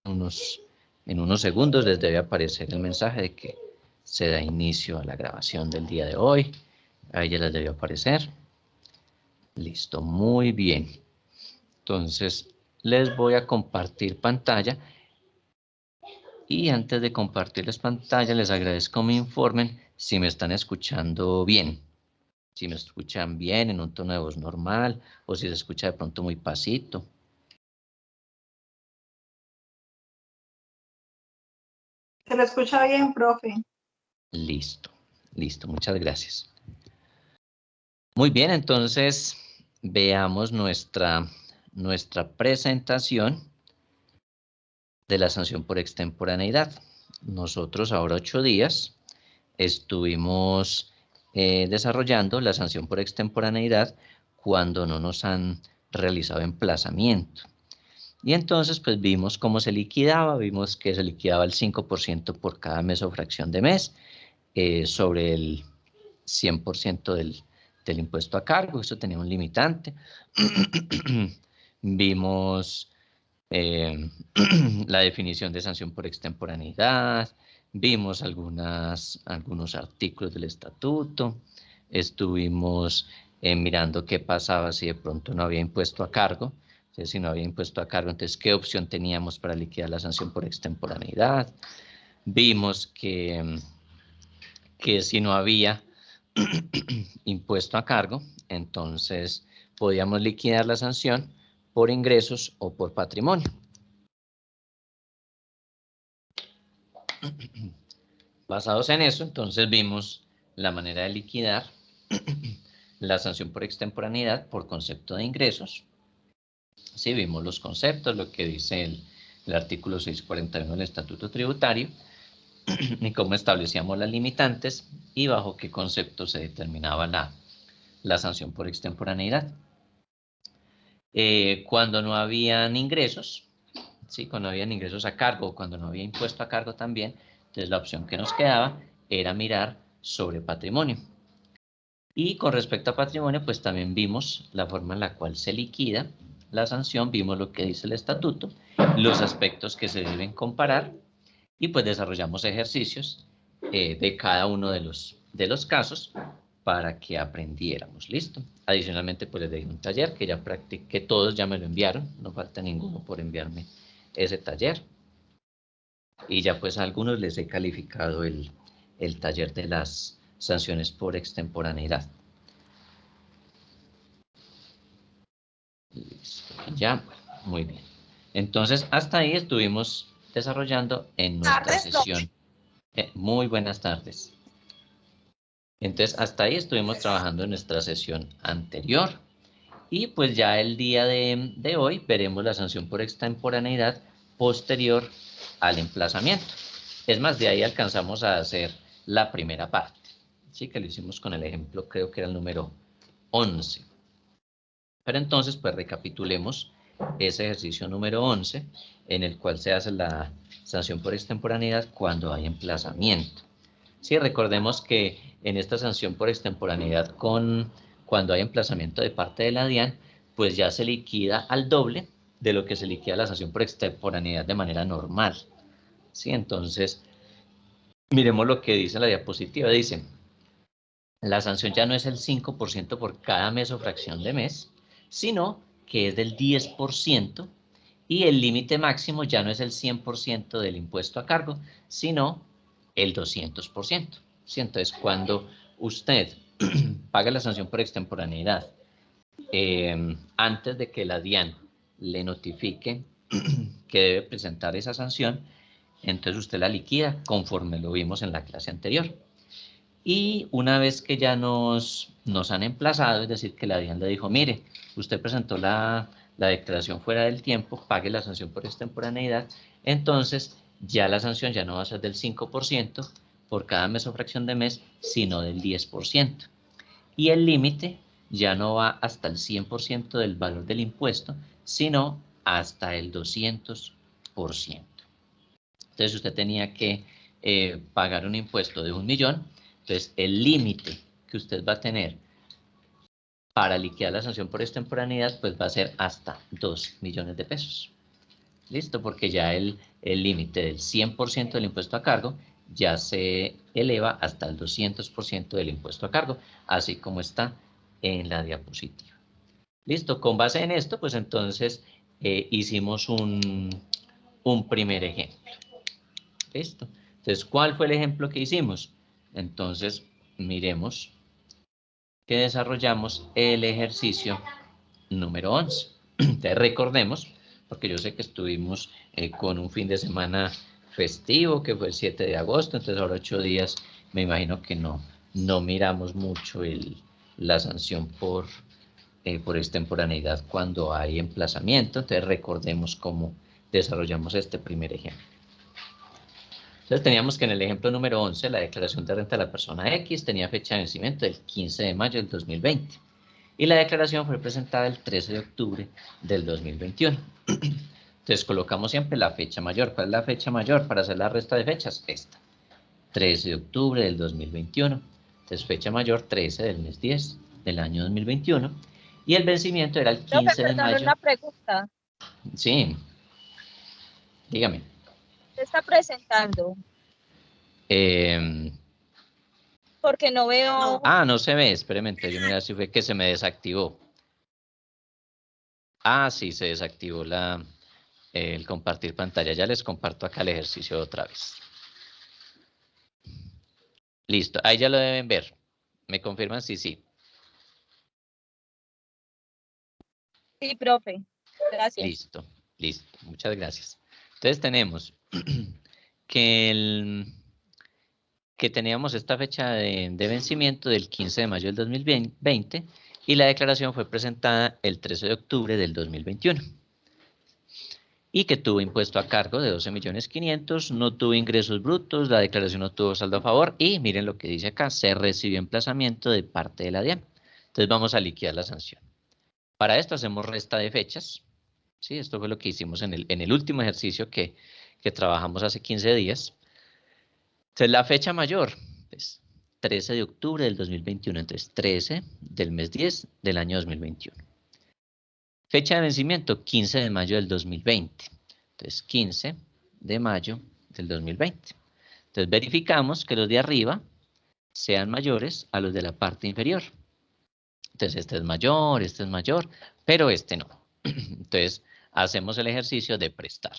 en unos segundos les debe aparecer el mensaje de que se da inicio a la grabación del día de hoy. Ahí ya les debió aparecer. Listo, muy bien. Entonces, les voy a compartir pantalla. Y antes de compartirles pantalla, les agradezco me informen si me están escuchando bien. Si me escuchan bien en un tono de voz normal o si se escucha de pronto muy pasito. Se lo escucha bien, profe. Listo, listo, muchas gracias. Muy bien, entonces veamos nuestra presentación de la sanción por extemporaneidad. Nosotros ahora 8 días estuvimos desarrollando la sanción por extemporaneidad cuando no nos han realizado emplazamiento. Y entonces pues vimos cómo se liquidaba, vimos que se liquidaba el 5% por cada mes o fracción de mes sobre el 100% del impuesto a cargo, eso tenía un limitante. Vimos la definición de sanción por extemporaneidad, vimos algunos artículos del estatuto, estuvimos mirando qué pasaba si de pronto no había impuesto a cargo, si no había impuesto a cargo, entonces qué opción teníamos para liquidar la sanción por extemporaneidad. Vimos que si no había impuesto a cargo, entonces podíamos liquidar la sanción por ingresos o por patrimonio. Basados en eso, entonces vimos la manera de liquidar la sanción por extemporaneidad por concepto de ingresos. Sí, vimos los conceptos, lo que dice el artículo 641 del Estatuto Tributario y cómo establecíamos las limitantes y bajo qué concepto se determinaba la sanción por extemporaneidad. Cuando no habían ingresos, ¿sí? Cuando no habían ingresos a cargo, cuando no había impuesto a cargo también, entonces la opción que nos quedaba era mirar sobre patrimonio. Y con respecto a patrimonio, pues también vimos la forma en la cual se liquida la sanción, vimos lo que dice el estatuto, los aspectos que se deben comparar y pues desarrollamos ejercicios de cada uno de los casos para que aprendiéramos, ¿listo? Adicionalmente, pues les dejo un taller que ya practiqué, todos ya me lo enviaron, no falta ninguno por enviarme ese taller. Y ya pues a algunos les he calificado el taller de las sanciones por extemporaneidad. Listo, ya, muy bien. Entonces, hasta ahí estuvimos desarrollando en nuestra sesión. Muy buenas tardes. Entonces, hasta ahí estuvimos trabajando en nuestra sesión anterior. Y pues ya el día de hoy veremos la sanción por extemporaneidad posterior al emplazamiento. Es más, de ahí alcanzamos a hacer la primera parte. Sí, que lo hicimos con el ejemplo, creo que era el número 11. Pero entonces, pues recapitulemos ese ejercicio número 11, en el cual se hace la sanción por extemporaneidad cuando hay emplazamiento. Sí, recordemos que en esta sanción por extemporaneidad cuando hay emplazamiento de parte de la DIAN, pues ya se liquida al doble de lo que se liquida la sanción por extemporaneidad de manera normal. Sí, entonces, miremos lo que dice la diapositiva. Dice, la sanción ya no es el 5% por cada mes o fracción de mes, sino que es del 10% y el límite máximo ya no es el 100% del impuesto a cargo, sino el 200%. ¿Sí? Entonces, cuando usted paga la sanción por extemporaneidad antes de que la DIAN le notifique que debe presentar esa sanción, entonces usted la liquida conforme lo vimos en la clase anterior. Y una vez que ya nos han emplazado, es decir, que la DIAN le dijo, mire, usted presentó la declaración fuera del tiempo, pague la sanción por extemporaneidad, entonces ya la sanción ya no va a ser del 5% por cada mes o fracción de mes, sino del 10%. Y el límite ya no va hasta el 100% del valor del impuesto, sino hasta el 200%. Entonces usted tenía que pagar un impuesto de 1.000.000, entonces el límite que usted va a tener para liquidar la sanción por extemporaneidad, pues va a ser hasta 2 millones de pesos. ¿Listo? Porque ya el límite del 100% del impuesto a cargo ya se eleva hasta el 200% del impuesto a cargo, así como está en la diapositiva. ¿Listo? Con base en esto, pues entonces hicimos un primer ejemplo. ¿Listo? Entonces, ¿cuál fue el ejemplo que hicimos? Entonces, miremos que desarrollamos el ejercicio número 11. Entonces, recordemos, porque yo sé que estuvimos con un fin de semana festivo, que fue el 7 de agosto, entonces ahora 8 días, me imagino que no miramos mucho la sanción por extemporaneidad cuando hay emplazamiento. Entonces, recordemos cómo desarrollamos este primer ejemplo. Entonces teníamos que en el ejemplo número 11, la declaración de renta de la persona X tenía fecha de vencimiento del 15 de mayo del 2020 y la declaración fue presentada el 13 de octubre del 2021. Entonces colocamos siempre la fecha mayor. ¿Cuál es la fecha mayor para hacer la resta de fechas? Esta, 13 de octubre del 2021. Entonces fecha mayor 13 del mes 10 del año 2021 y el vencimiento era el 15 de mayo. Una pregunta. Sí, dígame. ¿Qué está presentando? Porque no veo... Ah, no se ve, espéreme, yo mira si fue que se me desactivó. Ah, sí, se desactivó el compartir pantalla. Ya les comparto acá el ejercicio otra vez. Listo, ahí ya lo deben ver. ¿Me confirman? Sí, sí. Sí, profe. Gracias. Listo, listo. Muchas gracias. Entonces tenemos que teníamos esta fecha de vencimiento del 15 de mayo del 2020 y la declaración fue presentada el 13 de octubre del 2021. Y que tuvo impuesto a cargo de 12.500.000, no tuvo ingresos brutos, la declaración no tuvo saldo a favor y miren lo que dice acá, se recibió emplazamiento de parte de la DIAN. Entonces vamos a liquidar la sanción. Para esto hacemos resta de fechas. ¿Sí? Esto fue lo que hicimos en el último ejercicio que trabajamos hace 15 días. Entonces la fecha mayor, pues 13 de octubre del 2021, entonces 13 del mes 10 del año 2021. Fecha de vencimiento, 15 de mayo del 2020. Entonces, 15 de mayo del 2020. Entonces, verificamos que los de arriba sean mayores a los de la parte inferior. Entonces, este es mayor, pero este no. Entonces, hacemos el ejercicio de prestar.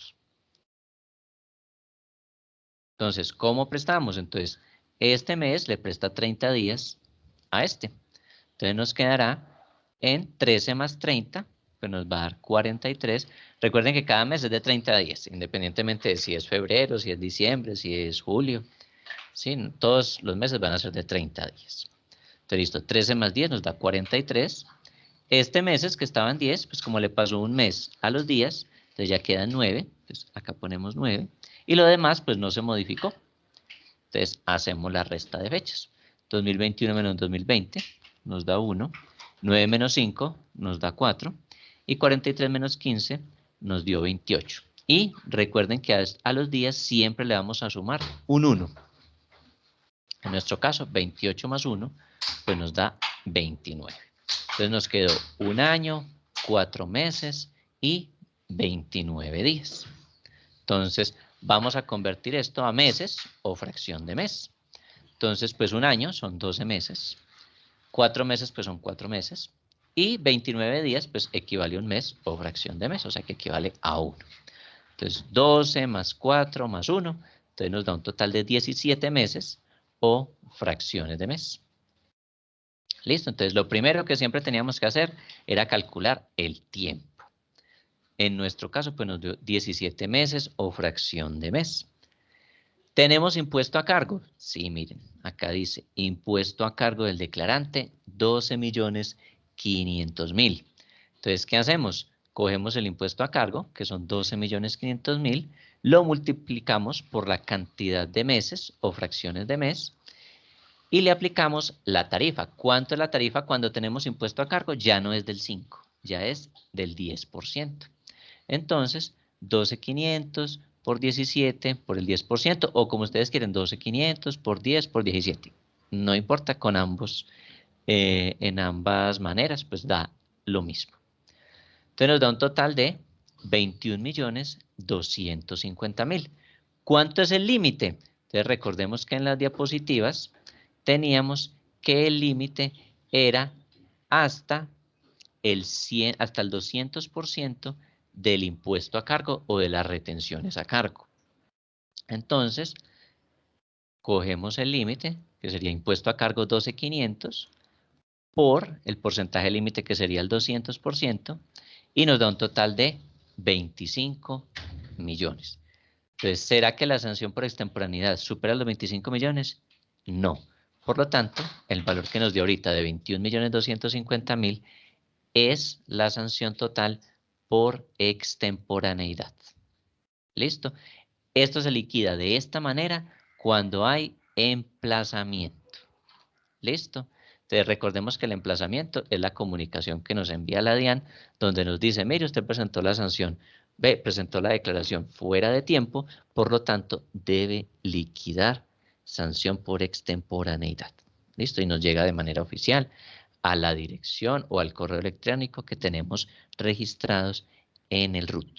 Entonces, ¿cómo prestamos? Entonces, este mes le presta 30 días a este. Entonces, nos quedará en 13 más 30, pues nos va a dar 43. Recuerden que cada mes es de 30 días, independientemente de si es febrero, si es diciembre, si es julio. ¿Sí? Todos los meses van a ser de 30 días. Entonces, listo, 13 más 10 nos da 43. Este mes es que estaban 10, pues como le pasó un mes a los días, entonces ya quedan 9. Pues acá ponemos 9. Y lo demás, pues no se modificó. Entonces, hacemos la resta de fechas. 2021 menos 2020 nos da 1. 9 menos 5 nos da 4 y 43 menos 15 nos dio 28. Y recuerden que a los días siempre le vamos a sumar un 1. En nuestro caso, 28 más 1, pues nos da 29. Entonces nos quedó un año, 4 meses y 29 días. Entonces vamos a convertir esto a meses o fracción de mes. Entonces, pues un año son 12 meses. 4 meses, pues son 4 meses. Y 29 días, pues equivale a un mes o fracción de mes, o sea que equivale a 1. Entonces, 12 más 4 más 1, entonces nos da un total de 17 meses o fracciones de mes. Listo, entonces lo primero que siempre teníamos que hacer era calcular el tiempo. En nuestro caso, pues nos dio 17 meses o fracción de mes. ¿Tenemos impuesto a cargo? Sí, miren, acá dice impuesto a cargo del declarante 12.500.000. Entonces, ¿qué hacemos? Cogemos el impuesto a cargo, que son 12.500.000, lo multiplicamos por la cantidad de meses o fracciones de mes y le aplicamos la tarifa. ¿Cuánto es la tarifa cuando tenemos impuesto a cargo? Ya no es del 5, ya es del 10%. Entonces, 12.500 por 17 por el 10%, o como ustedes quieren, 12.500 por 10 por 17. No importa, con ambos, en ambas maneras, pues da lo mismo. Entonces nos da un total de 21.250.000. ¿Cuánto es el límite? Entonces recordemos que en las diapositivas teníamos que el límite era hasta el 200% del impuesto a cargo o de las retenciones a cargo. Entonces, cogemos el límite, que sería impuesto a cargo 12.500, por el porcentaje límite que sería el 200%, y nos da un total de 25 millones. Entonces, ¿será que la sanción por extemporaneidad supera los 25 millones? No. Por lo tanto, el valor que nos dio ahorita de 21.250.000 es la sanción total por extemporaneidad. ¿Listo? Esto se liquida de esta manera cuando hay emplazamiento. ¿Listo? Entonces recordemos que el emplazamiento es la comunicación que nos envía la DIAN, donde nos dice, mire, usted presentó la sanción, presentó la declaración fuera de tiempo, por lo tanto debe liquidar sanción por extemporaneidad. ¿Listo? Y nos llega de manera oficial a la dirección o al correo electrónico que tenemos registrados en el RUT.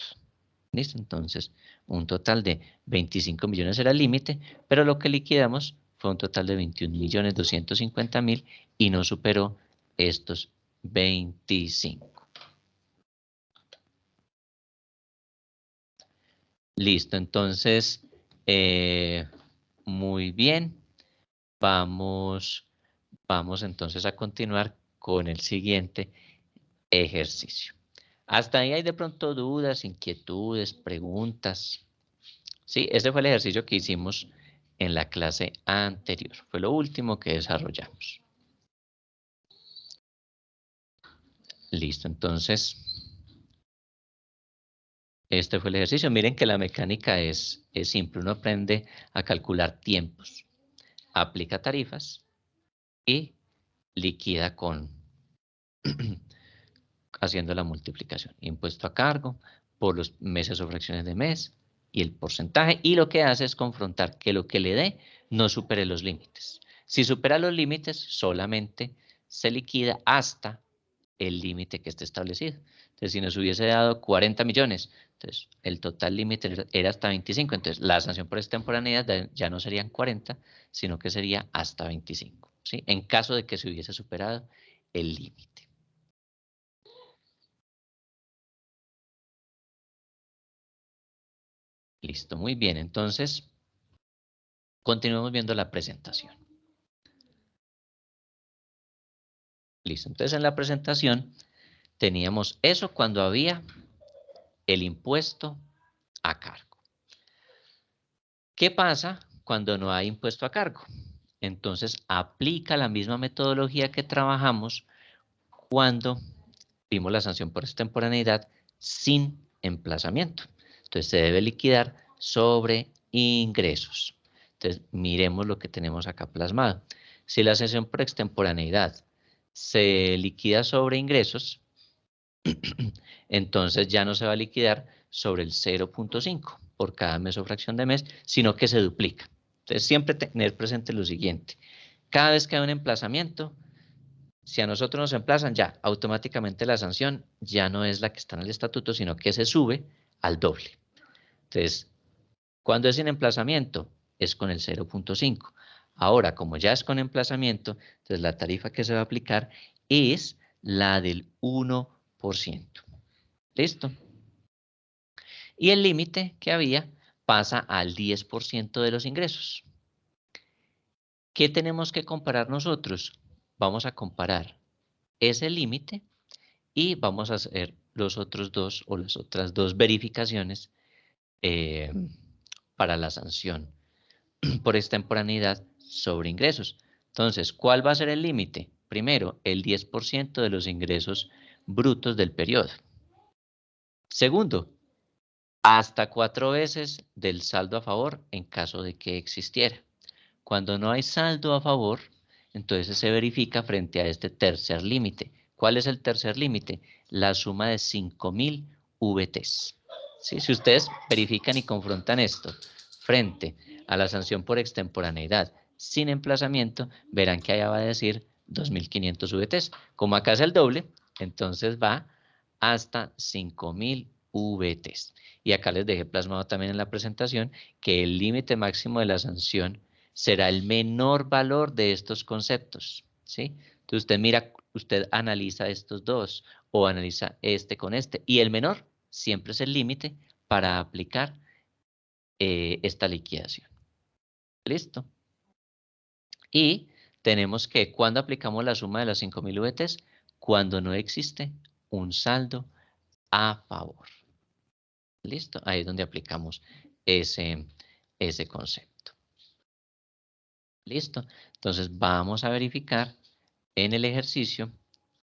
¿Listo? Entonces, un total de 25 millones era el límite, pero lo que liquidamos fue un total de 21.250.000 y no superó estos 25. Listo, entonces, muy bien. Vamos entonces a continuar con el siguiente ejercicio. Hasta ahí hay de pronto dudas, inquietudes, preguntas. Sí, ese fue el ejercicio que hicimos en la clase anterior. Fue lo último que desarrollamos. Listo, entonces, este fue el ejercicio. Miren que la mecánica es simple. Uno aprende a calcular tiempos, aplica tarifas y liquida con haciendo la multiplicación. Impuesto a cargo por los meses o fracciones de mes y el porcentaje. Y lo que hace es confrontar que lo que le dé no supere los límites. Si supera los límites, solamente se liquida hasta el límite que esté establecido. Entonces, si nos hubiese dado 40 millones, entonces el total límite era hasta 25. Entonces, la sanción por extemporaneidad ya no serían 40, sino que sería hasta 25. ¿Sí? En caso de que se hubiese superado el límite. Listo, muy bien. Entonces, continuemos viendo la presentación. Listo, entonces en la presentación teníamos eso cuando había el impuesto a cargo. ¿Qué pasa cuando no hay impuesto a cargo? Entonces aplica la misma metodología que trabajamos cuando vimos la sanción por extemporaneidad sin emplazamiento. Entonces se debe liquidar sobre ingresos. Entonces miremos lo que tenemos acá plasmado. Si la sanción por extemporaneidad se liquida sobre ingresos, entonces ya no se va a liquidar sobre el 0.5 por cada mes o fracción de mes, sino que se duplica. Entonces siempre tener presente lo siguiente. Cada vez que hay un emplazamiento, si a nosotros nos emplazan, ya automáticamente la sanción ya no es la que está en el estatuto, sino que se sube al doble. Entonces, cuando es sin emplazamiento, es con el 0.5. Ahora, como ya es con emplazamiento, entonces la tarifa que se va a aplicar es la del 1%. ¿Listo? Y el límite que había pasa al 10% de los ingresos. ¿Qué tenemos que comparar nosotros? Vamos a comparar ese límite y vamos a hacer los otros dos o las otras dos verificaciones para la sanción por extemporaneidad sobre ingresos. Entonces, ¿cuál va a ser el límite? Primero, el 10% de los ingresos brutos del periodo. Segundo, hasta 4 veces del saldo a favor en caso de que existiera. Cuando no hay saldo a favor, entonces se verifica frente a este tercer límite. ¿Cuál es el tercer límite? La suma de 5.000 VTs. ¿Sí? Si ustedes verifican y confrontan esto frente a la sanción por extemporaneidad sin emplazamiento, verán que allá va a decir 2.500 VTs. Como acá es el doble, entonces va hasta 5.000 VTs. Y acá les dejé plasmado también en la presentación que el límite máximo de la sanción será el menor valor de estos conceptos, ¿sí? Entonces usted mira, usted analiza estos dos o analiza este con este. Y el menor siempre es el límite para aplicar esta liquidación. ¿Listo? Y tenemos que, ¿cuándo aplicamos la suma de las 5.000 VTs? Cuando no existe un saldo a favor. ¿Listo? Ahí es donde aplicamos ese concepto. ¿Listo? Entonces vamos a verificar en el ejercicio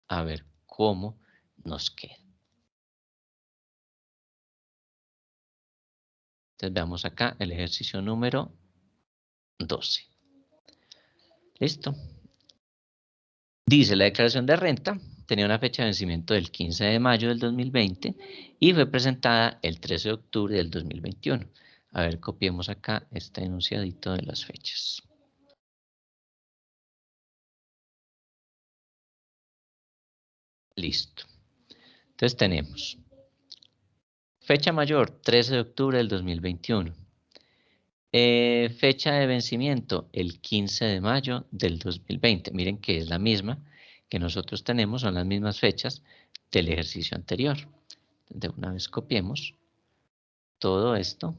a ver cómo nos queda. Entonces veamos acá el ejercicio número 12. ¿Listo? Dice, la declaración de renta tenía una fecha de vencimiento del 15 de mayo del 2020 y fue presentada el 13 de octubre del 2021. A ver, copiemos acá este enunciadito de las fechas. Listo. Entonces tenemos fecha mayor, 13 de octubre del 2021. Fecha de vencimiento, el 15 de mayo del 2020. Miren que es la misma que nosotros tenemos, son las mismas fechas del ejercicio anterior. De una vez copiemos todo esto,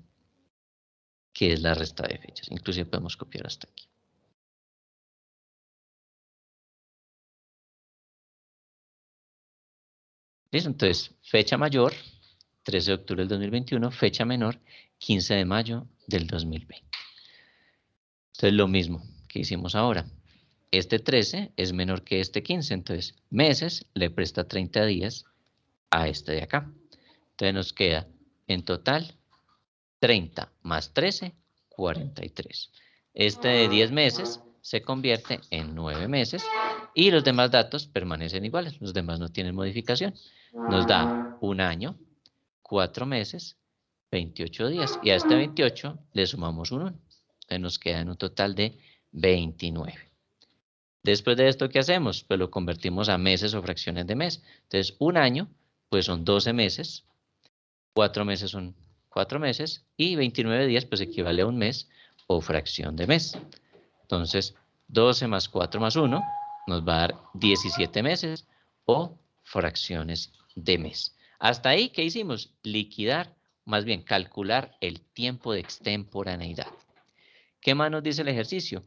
que es la resta de fechas. Inclusive podemos copiar hasta aquí. ¿Listo? Entonces, fecha mayor, 13 de octubre del 2021, fecha menor, 15 de mayo del 2020. Entonces, lo mismo que hicimos ahora. Este 13 es menor que este 15, entonces meses le presta 30 días a este de acá. Entonces nos queda en total 30 más 13, 43. Este de 10 meses se convierte en 9 meses y los demás datos permanecen iguales. Los demás no tienen modificación. Nos da un año, 4 meses, 28 días. Y a este 28 le sumamos un 1. Entonces nos queda en un total de 29. Después de esto, ¿qué hacemos? Pues lo convertimos a meses o fracciones de mes. Entonces, un año, pues son 12 meses, 4 meses son 4 meses, y 29 días, pues equivale a un mes o fracción de mes. Entonces, 12 más 4 más 1 nos va a dar 17 meses o fracciones de mes. Hasta ahí, ¿qué hicimos? Liquidar, más bien calcular el tiempo de extemporaneidad. ¿Qué más nos dice el ejercicio?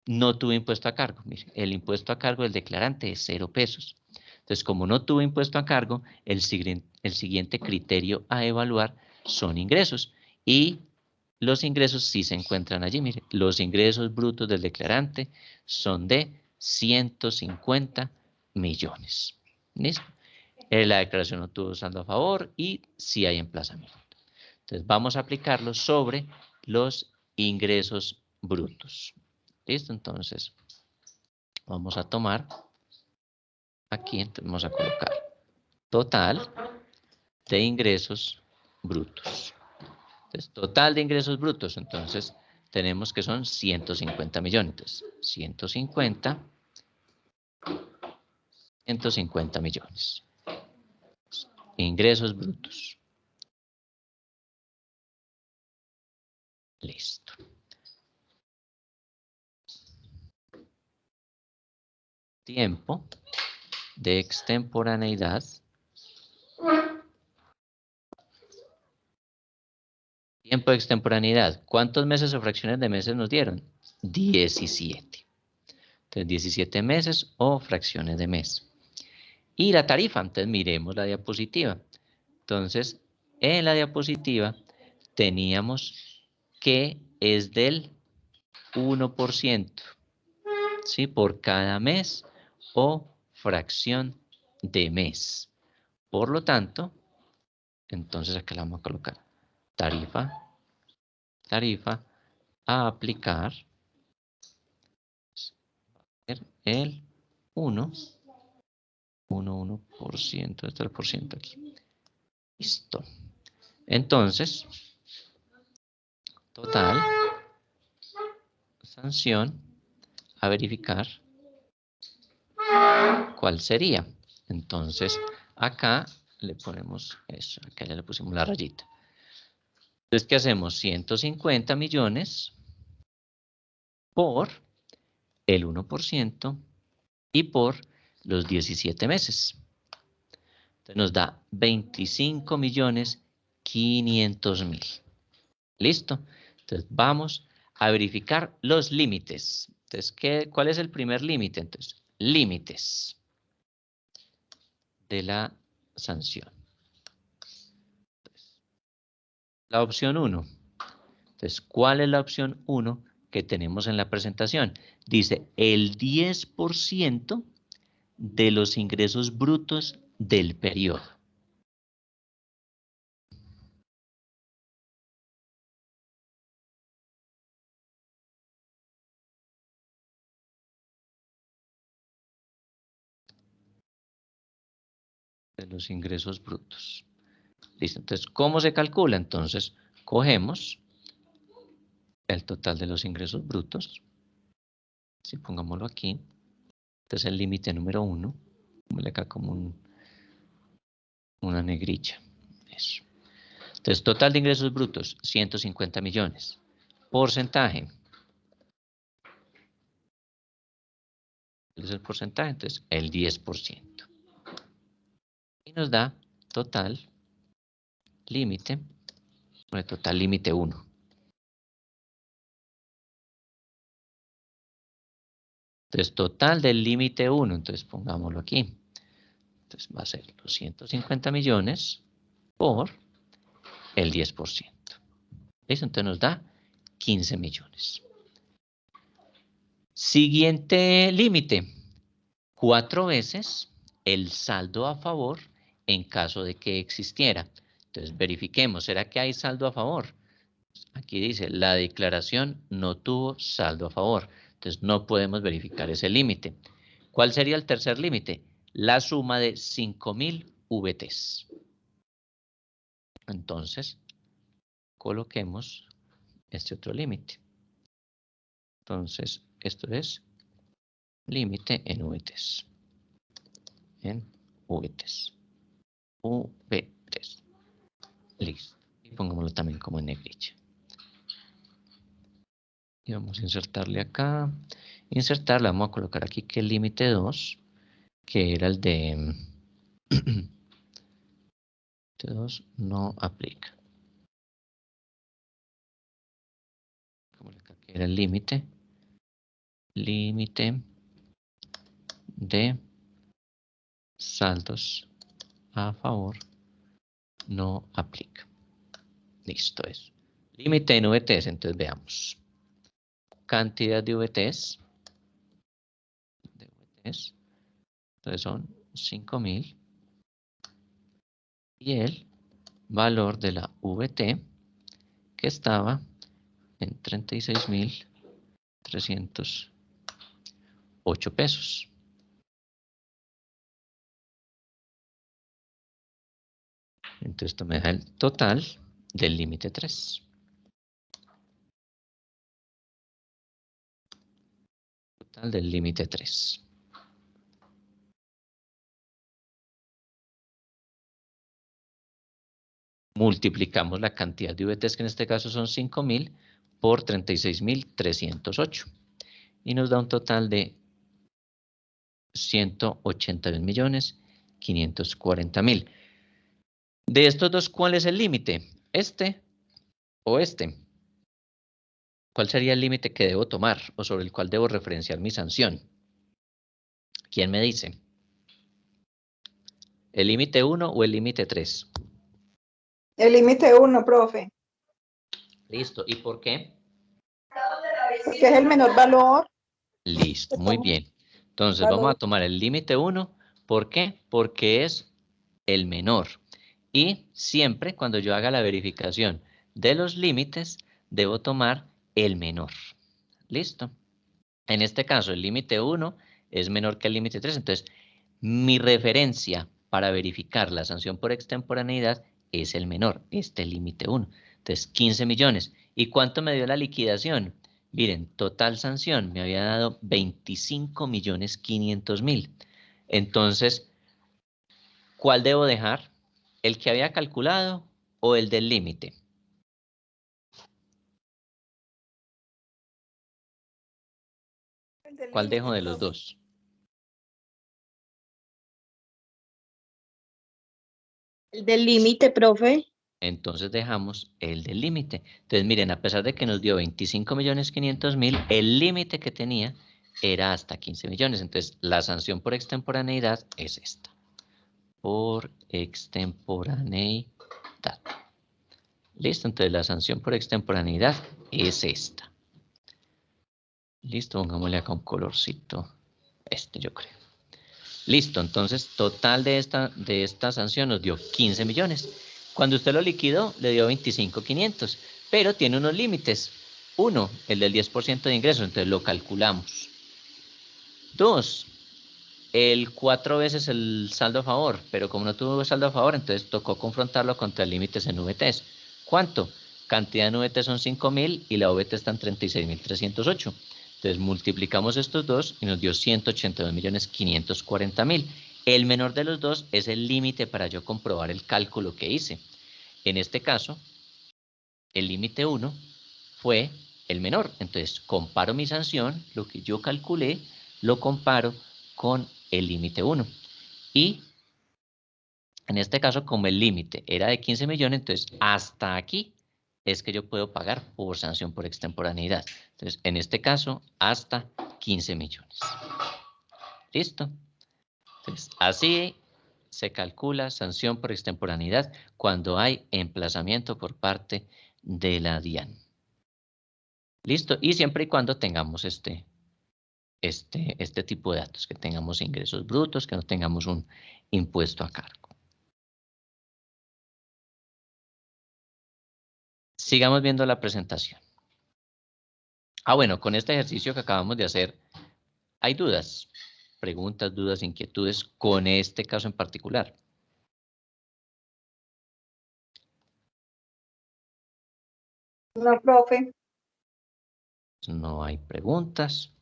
No tuvo impuesto a cargo. Mire, el impuesto a cargo del declarante es 0 pesos. Entonces, como no tuvo impuesto a cargo, el siguiente criterio a evaluar son ingresos. Y los ingresos sí se encuentran allí. Mire, los ingresos brutos del declarante son de 150 millones. ¿Listo? La declaración no tuvo saldo a favor y sí hay emplazamiento. Entonces, vamos a aplicarlo sobre los ingresos brutos. ¿Listo? Entonces, vamos a tomar aquí, entonces vamos a colocar total de ingresos brutos. Entonces, total de ingresos brutos, entonces, tenemos que son 150 millones. Entonces, 150 millones. Ingresos brutos. Listo. Tiempo de extemporaneidad. Tiempo de extemporaneidad. ¿Cuántos meses o fracciones de meses nos dieron? 17. Entonces, 17 meses o fracciones de mes. Y la tarifa, entonces miremos la diapositiva. Entonces, en la diapositiva teníamos que es del 1%, ¿sí? Por cada mes o fracción de mes. Por lo tanto, entonces acá la vamos a colocar tarifa a aplicar el 1%, esto es el por ciento aquí. Listo. Entonces, total, sanción, a verificar cuál sería. Entonces, acá le ponemos eso, acá ya le pusimos la rayita. Entonces, ¿qué hacemos? 150 millones por el 1% y por los 17 meses. Entonces nos da 25.500.000. ¿Listo? Entonces vamos a verificar los límites. Entonces, ¿cuál es el primer límite? Entonces, límites de la sanción. Entonces, la opción 1. Entonces, ¿cuál es la opción 1 que tenemos en la presentación? Dice el 10% de los ingresos brutos del periodo. De los ingresos brutos. Listo. Entonces, ¿cómo se calcula? Entonces, cogemos el total de los ingresos brutos. Si pongámoslo aquí. Entonces, el límite número 1. Ponle acá como una negrilla. Eso. Entonces, total de ingresos brutos, 150 millones. Porcentaje. ¿Cuál es el porcentaje? Entonces, el 10%. Y nos da total límite, total límite 1. Entonces, total del límite 1, entonces pongámoslo aquí. Entonces va a ser los 150 millones por el 10%. ¿Listo? Entonces nos da 15 millones. Siguiente límite. 4 veces el saldo a favor en caso de que existiera. Entonces verifiquemos, ¿será que hay saldo a favor? Aquí dice, la declaración no tuvo saldo a favor. Entonces no podemos verificar ese límite. ¿Cuál sería el tercer límite? La suma de 5.000 VTs. Entonces, coloquemos este otro límite. Entonces, esto es límite en VTs. En VTs. VTs. Listo. Y pongámoslo también como en negrilla. Y vamos a insertarle acá. Insertarle, vamos a colocar aquí que el límite 2, que era el de 2, no aplica. Como acá que era el límite. Límite de saldos a favor no aplica. Listo es. Límite en VTs, entonces veamos. Cantidad de VTs. Entonces son 5.000. Y el valor de la VT que estaba en 36.308 pesos. Entonces esto me da el total del límite 3. Total del límite 3. Multiplicamos la cantidad de VTs, que en este caso son 5.000, por 36.308. Y nos da un total de 181.540.000. De estos dos, ¿cuál es el límite? ¿Este o este? ¿Cuál sería el límite que debo tomar o sobre el cual debo referenciar mi sanción? ¿Quién me dice? ¿El límite 1 o el límite 3? El límite 1, profe. Listo. ¿Y por qué? Porque es el menor valor. Listo, muy bien. Entonces vamos a tomar el límite 1. ¿Por qué? Porque es el menor. Y siempre cuando yo haga la verificación de los límites, debo tomar el menor. ¿Listo? En este caso, el límite 1 es menor que el límite 3. Entonces, mi referencia para verificar la sanción por extemporaneidad es el menor, este límite 1. Entonces, 15 millones. ¿Y cuánto me dio la liquidación? Miren, total sanción me había dado 25.500.000. Entonces, ¿cuál debo dejar? ¿El que había calculado o el del límite? ¿Cuál dejo de los dos? El del límite, profe. Entonces dejamos el del límite. Entonces miren, a pesar de que nos dio 25.500.000, el límite que tenía era hasta 15 millones. Entonces la sanción por extemporaneidad es esta. Por extemporaneidad. Listo, entonces la sanción por extemporaneidad es esta. Listo, pongámosle acá un colorcito. Este yo creo. Listo, entonces total de esta sanción nos dio 15 millones. Cuando usted lo liquidó, le dio 25.500, pero tiene unos límites. Uno, el del 10% de ingresos, entonces lo calculamos. Dos, el 4 veces el saldo a favor, pero como no tuvo saldo a favor, entonces tocó confrontarlo contra límites en VTs. ¿Cuánto? Cantidad en VT son 5.000 y la VT está en 36.308. Entonces multiplicamos estos dos y nos dio 182.540.000. El menor de los dos es el límite para yo comprobar el cálculo que hice. En este caso, el límite 1 fue el menor. Entonces comparo mi sanción, lo que yo calculé, lo comparo con el límite 1. Y en este caso, como el límite era de 15 millones, entonces hasta aquí es que yo puedo pagar por sanción por extemporaneidad. Entonces, en este caso, hasta 15 millones. ¿Listo? Entonces, así se calcula sanción por extemporaneidad cuando hay emplazamiento por parte de la DIAN. ¿Listo? Y siempre y cuando tengamos este tipo de datos, que tengamos ingresos brutos, que no tengamos un impuesto a cargo. Sigamos viendo la presentación. Bueno, con este ejercicio que acabamos de hacer, ¿hay dudas? Preguntas, dudas, inquietudes con este caso en particular. No, profe. No hay preguntas.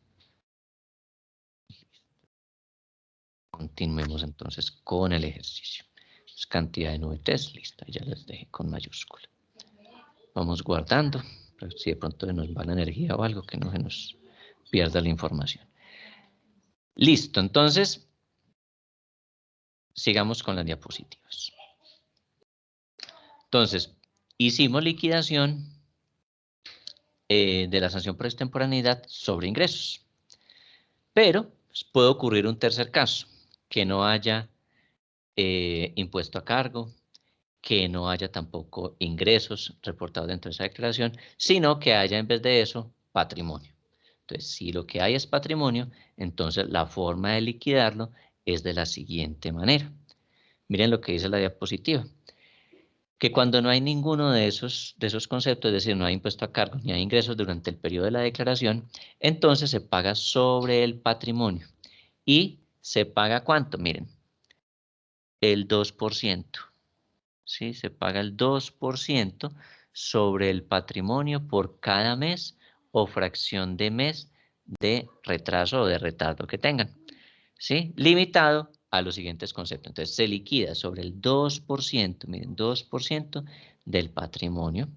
Continuemos entonces con el ejercicio. Es cantidad de VTs, lista, ya las dejé con mayúscula. Vamos guardando, pero si de pronto nos va la energía o algo, que no se nos pierda la información. Listo, entonces, sigamos con las diapositivas. Entonces, hicimos liquidación de la sanción por extemporaneidad sobre ingresos. Pero pues, puede ocurrir un tercer caso, que no haya impuesto a cargo, que no haya tampoco ingresos reportados dentro de esa declaración, sino que haya en vez de eso patrimonio. Entonces, si lo que hay es patrimonio, entonces la forma de liquidarlo es de la siguiente manera. Miren lo que dice la diapositiva. Que cuando no hay ninguno de esos conceptos, es decir, no hay impuesto a cargo ni hay ingresos durante el periodo de la declaración, entonces se paga sobre el patrimonio. ¿Y se paga cuánto? Miren, el 2%. ¿Sí? Se paga el 2% sobre el patrimonio por cada mes o fracción de mes de retraso o de retardo que tengan. ¿Sí? Limitado a los siguientes conceptos. Entonces, se liquida sobre el 2%, miren, 2% del patrimonio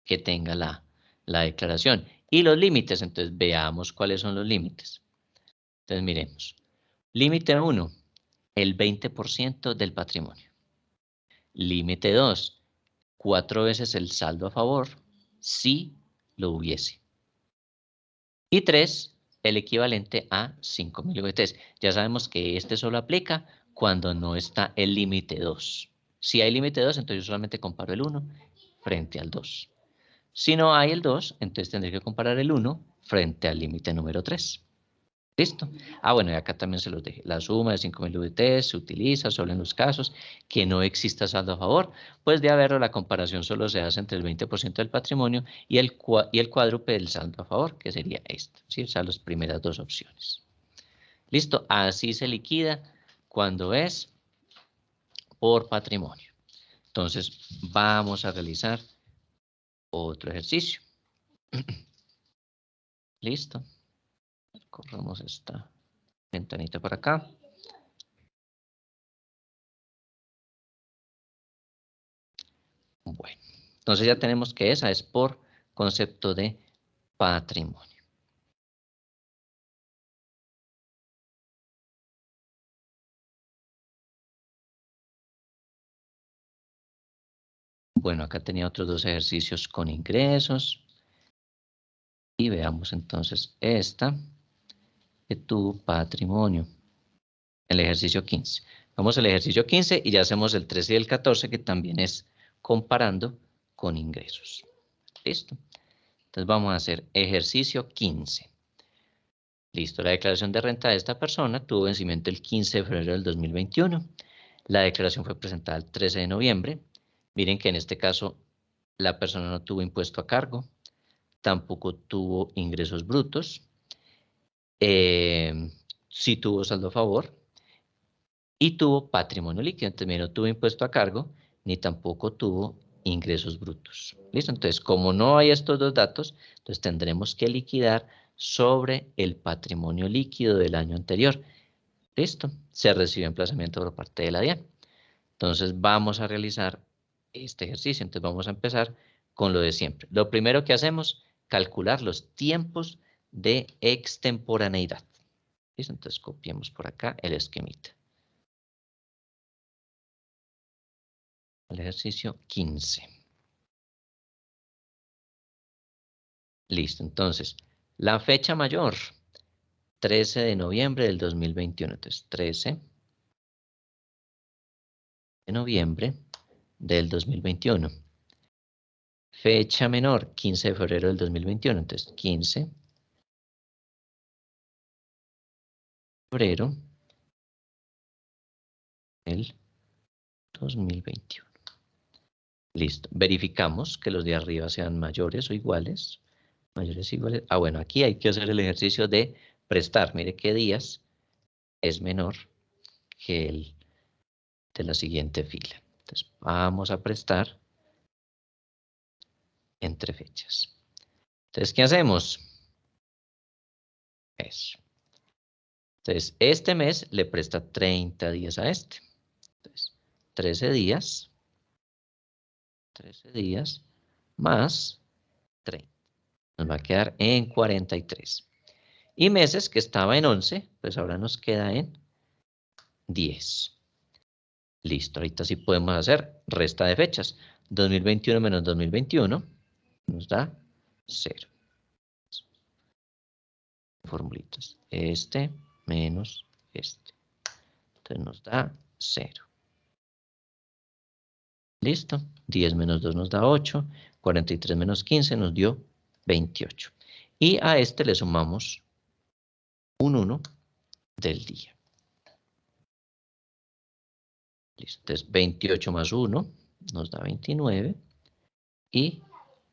que tenga la declaración. Y los límites, entonces, veamos cuáles son los límites. Entonces, miremos. Límite 1, el 20% del patrimonio. Límite 2, 4 veces el saldo a favor, si lo hubiese. Y 3, el equivalente a 5.000 VTs. Ya sabemos que este solo aplica cuando no está el límite 2. Si hay límite 2, entonces yo solamente comparo el 1 frente al 2. Si no hay el 2, entonces tendré que comparar el 1 frente al límite número 3. ¿Listo? Bueno, y acá también se los dejé. La suma de 5.000 VTs se utiliza solo en los casos que no exista saldo a favor. Pues de haberlo, la comparación solo se hace entre el 20% del patrimonio y el cuádruple del saldo a favor, que sería esto. ¿Sí? O sea, las primeras dos opciones. ¿Listo? Así se liquida cuando es por patrimonio. Entonces, vamos a realizar otro ejercicio. ¿Listo? Corramos esta ventanita por acá. Bueno, entonces ya tenemos que esa es por concepto de patrimonio. Bueno, acá tenía otros dos ejercicios con ingresos. Y veamos entonces esta de tu patrimonio. El ejercicio 15. Vamos al ejercicio 15 y ya hacemos el 13 y el 14, que también es comparando con ingresos. ¿Listo? Entonces vamos a hacer ejercicio 15. Listo, la declaración de renta de esta persona tuvo vencimiento el 15 de febrero del 2021. La declaración fue presentada el 13 de noviembre. Miren que en este caso la persona no tuvo impuesto a cargo, tampoco tuvo ingresos brutos, sí tuvo saldo a favor y tuvo patrimonio líquido. También no tuvo impuesto a cargo ni tampoco tuvo ingresos brutos. ¿Listo? Entonces, como no hay estos dos datos, entonces tendremos que liquidar sobre el patrimonio líquido del año anterior. ¿Listo? Se recibe emplazamiento por parte de la DIAN. Entonces, vamos a realizar este ejercicio. Entonces, vamos a empezar con lo de siempre. Lo primero que hacemos, calcular los tiempos de extemporaneidad. ¿Listo? Entonces, copiemos por acá el esquemita. El ejercicio 15. Listo, entonces, la fecha mayor, 13 de noviembre del 2021. Entonces, 13 de noviembre del 2021. Fecha menor, 15 de febrero del 2021. Entonces, 15 de febrero del 2021. Listo. Verificamos que los de arriba sean mayores o iguales. Mayores o iguales. Ah, bueno, aquí hay que hacer el ejercicio de prestar. Mire qué días es menor que el de la siguiente fila. Entonces, vamos a prestar entre fechas. Entonces, ¿qué hacemos? Eso. Entonces, este mes le presta 30 días a este. Entonces, 13 días más 30. Nos va a quedar en 43. Y meses que estaba en 11, pues ahora nos queda en 10. Listo, ahorita sí podemos hacer resta de fechas. 2021 menos 2021 nos da 0. Formulitas. Este menos este. Entonces nos da 0. ¿Listo? 10 menos 2 nos da 8. 43 menos 15 nos dio 28. Y a este le sumamos un 1 del día. Listo. Entonces 28 más 1 nos da 29 y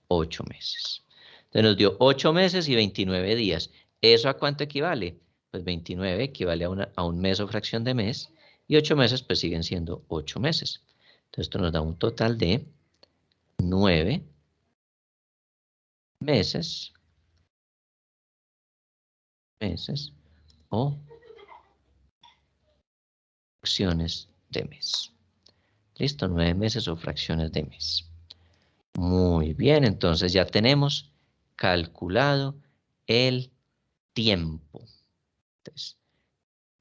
8 meses. Entonces nos dio 8 meses y 29 días. ¿Eso a cuánto equivale? Pues 29 equivale a un mes o fracción de mes y 8 meses pues siguen siendo 8 meses. Entonces esto nos da un total de 9 meses o fracciones de mes. Listo, 9 meses o fracciones de mes. Muy bien, entonces ya tenemos calculado el tiempo. Entonces,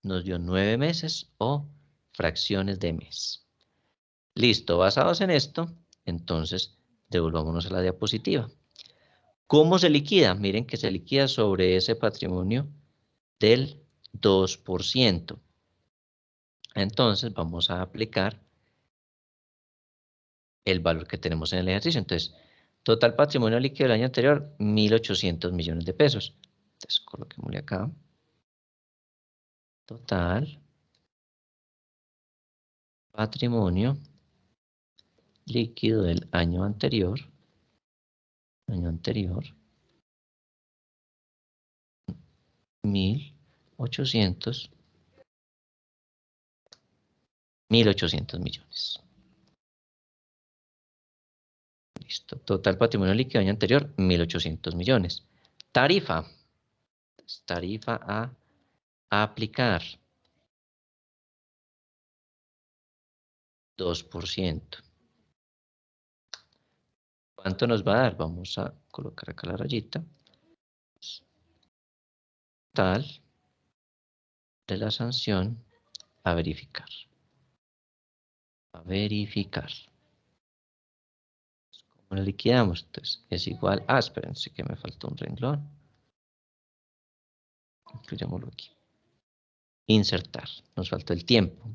nos dio 9 meses o fracciones de mes. Listo, basados en esto, entonces devolvámonos a la diapositiva. ¿Cómo se liquida? Miren que se liquida sobre ese patrimonio del 2%. Entonces vamos a aplicar el valor que tenemos en el ejercicio. Entonces, total patrimonio líquido del año anterior, 1.800 millones de pesos. Entonces, coloquémosle acá. Total patrimonio líquido del año anterior. 1.800 millones. Listo. Total patrimonio líquido año anterior, 1.800 millones. Tarifa. Tarifa a aplicar. 2%. ¿Cuánto nos va a dar? Vamos a colocar acá la rayita. Total de la sanción a verificar. A verificar. ¿Cómo la liquidamos? Entonces es igual a, espérense que me faltó un renglón. Incluyámoslo aquí. Insertar. Nos faltó el tiempo.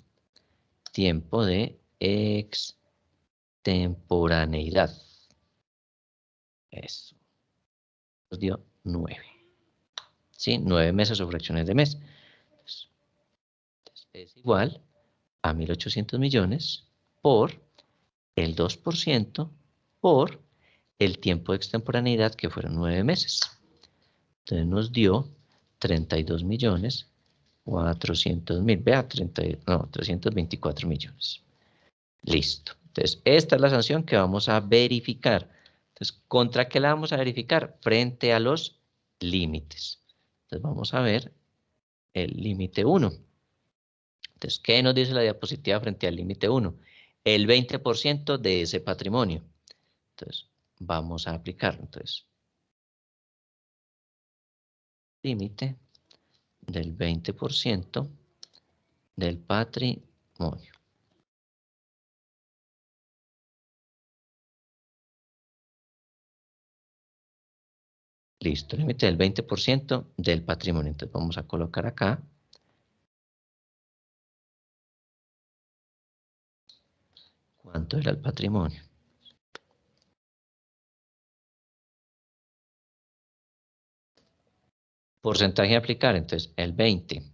Tiempo de extemporaneidad. Eso. Nos dio 9. ¿Sí? 9 meses o fracciones de mes. Entonces, es igual a 1.800 millones por el 2% por el tiempo de extemporaneidad, que fueron 9 meses. Entonces nos dio 32.400.000. Vea, 324 millones. Listo. Entonces, esta es la sanción que vamos a verificar. Entonces, ¿contra qué la vamos a verificar? Frente a los límites. Entonces, vamos a ver el límite 1. Entonces, ¿qué nos dice la diapositiva frente al límite 1? El 20% de ese patrimonio. Entonces, vamos a aplicarlo. Entonces, límite del 20% del patrimonio. Listo, límite del 20% del patrimonio. Entonces, vamos a colocar acá. ¿Cuánto era el patrimonio? Porcentaje a aplicar, entonces el 20%.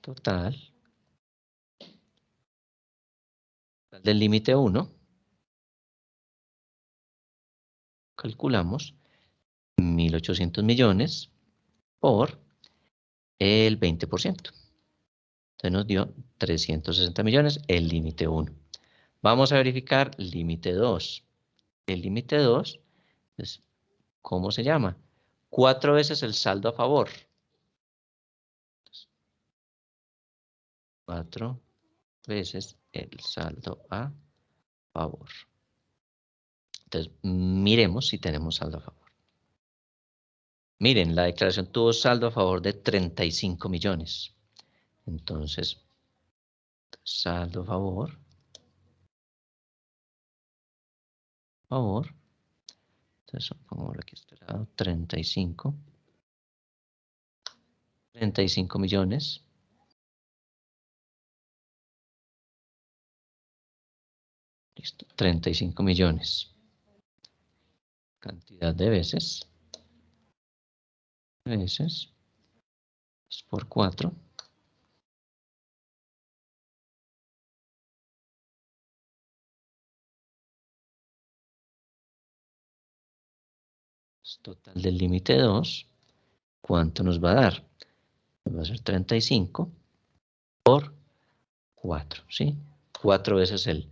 Total del límite 1. Calculamos 1.800 millones por el 20%. Entonces nos dio 360 millones el límite 1. Vamos a verificar límite 2. El límite 2, pues, ¿cómo se llama? 4 veces el saldo a favor. 4 veces el saldo a favor. Entonces, miremos si tenemos saldo a favor. Miren, la declaración tuvo saldo a favor de 35 millones. Entonces, saldo a favor. Entonces, pongámoslo aquí a este lado, 35 millones. Listo, 35 millones. Cantidad de veces. Es por 4. Total del límite 2. ¿Cuánto nos va a dar? Va a ser 35 por 4, ¿sí? 4 veces el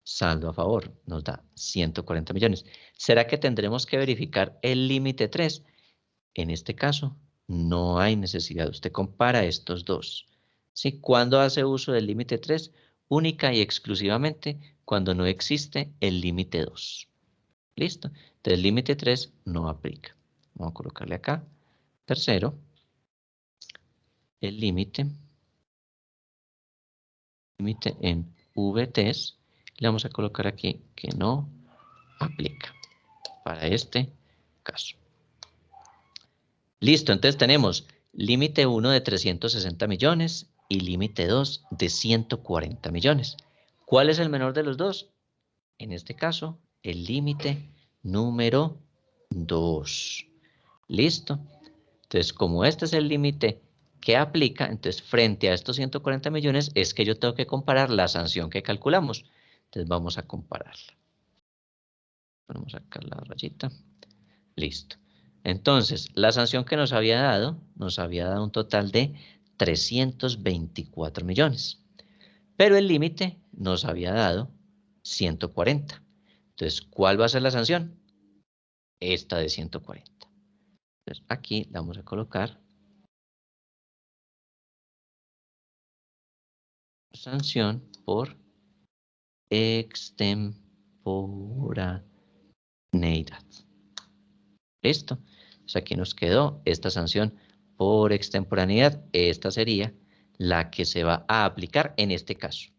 saldo a favor. Nos da 140 millones. ¿Será que tendremos que verificar el límite 3? En este caso, no hay necesidad. Usted compara estos dos. ¿Sí? ¿Cuándo hace uso del límite 3? Única y exclusivamente cuando no existe el límite 2. ¿Listo? Entonces, el límite 3 no aplica. Vamos a colocarle acá. Tercero, el límite en VTs. Le vamos a colocar aquí que no aplica para este caso. Listo, entonces tenemos límite 1 de 360 millones y límite 2 de 140 millones. ¿Cuál es el menor de los dos? En este caso, el límite número 2. ¿Listo? Entonces, como este es el límite que aplica, entonces frente a estos 140 millones es que yo tengo que comparar la sanción que calculamos. Entonces vamos a compararla. Ponemos acá la rayita. Listo. Entonces, la sanción que nos había dado un total de 324 millones. Pero el límite nos había dado 140. Entonces, ¿cuál va a ser la sanción? Esta de 140. Entonces, aquí la vamos a colocar. Sanción por extemporaneidad. ¿Listo? Entonces aquí nos quedó esta sanción por extemporaneidad. Esta sería la que se va a aplicar en este caso.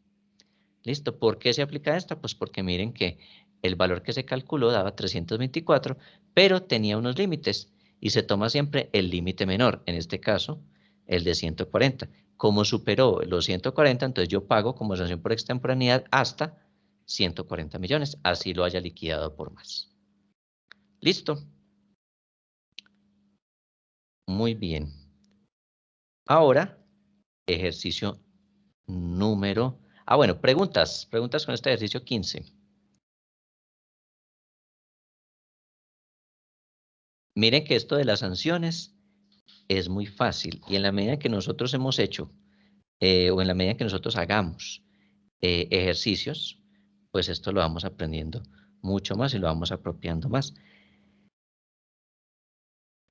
¿Listo? ¿Por qué se aplica esta? Pues porque miren que el valor que se calculó daba 324, pero tenía unos límites y se toma siempre el límite menor, en este caso el de 140. Como superó los 140, entonces yo pago como sanción por extemporaneidad hasta 140 millones, así lo haya liquidado por más. ¿Listo? Muy bien. Ahora, ejercicio número... bueno, preguntas con este ejercicio 15. Miren que esto de las sanciones es muy fácil y en la medida que nosotros hemos hecho o en la medida que nosotros hagamos ejercicios, pues esto lo vamos aprendiendo mucho más y lo vamos apropiando más.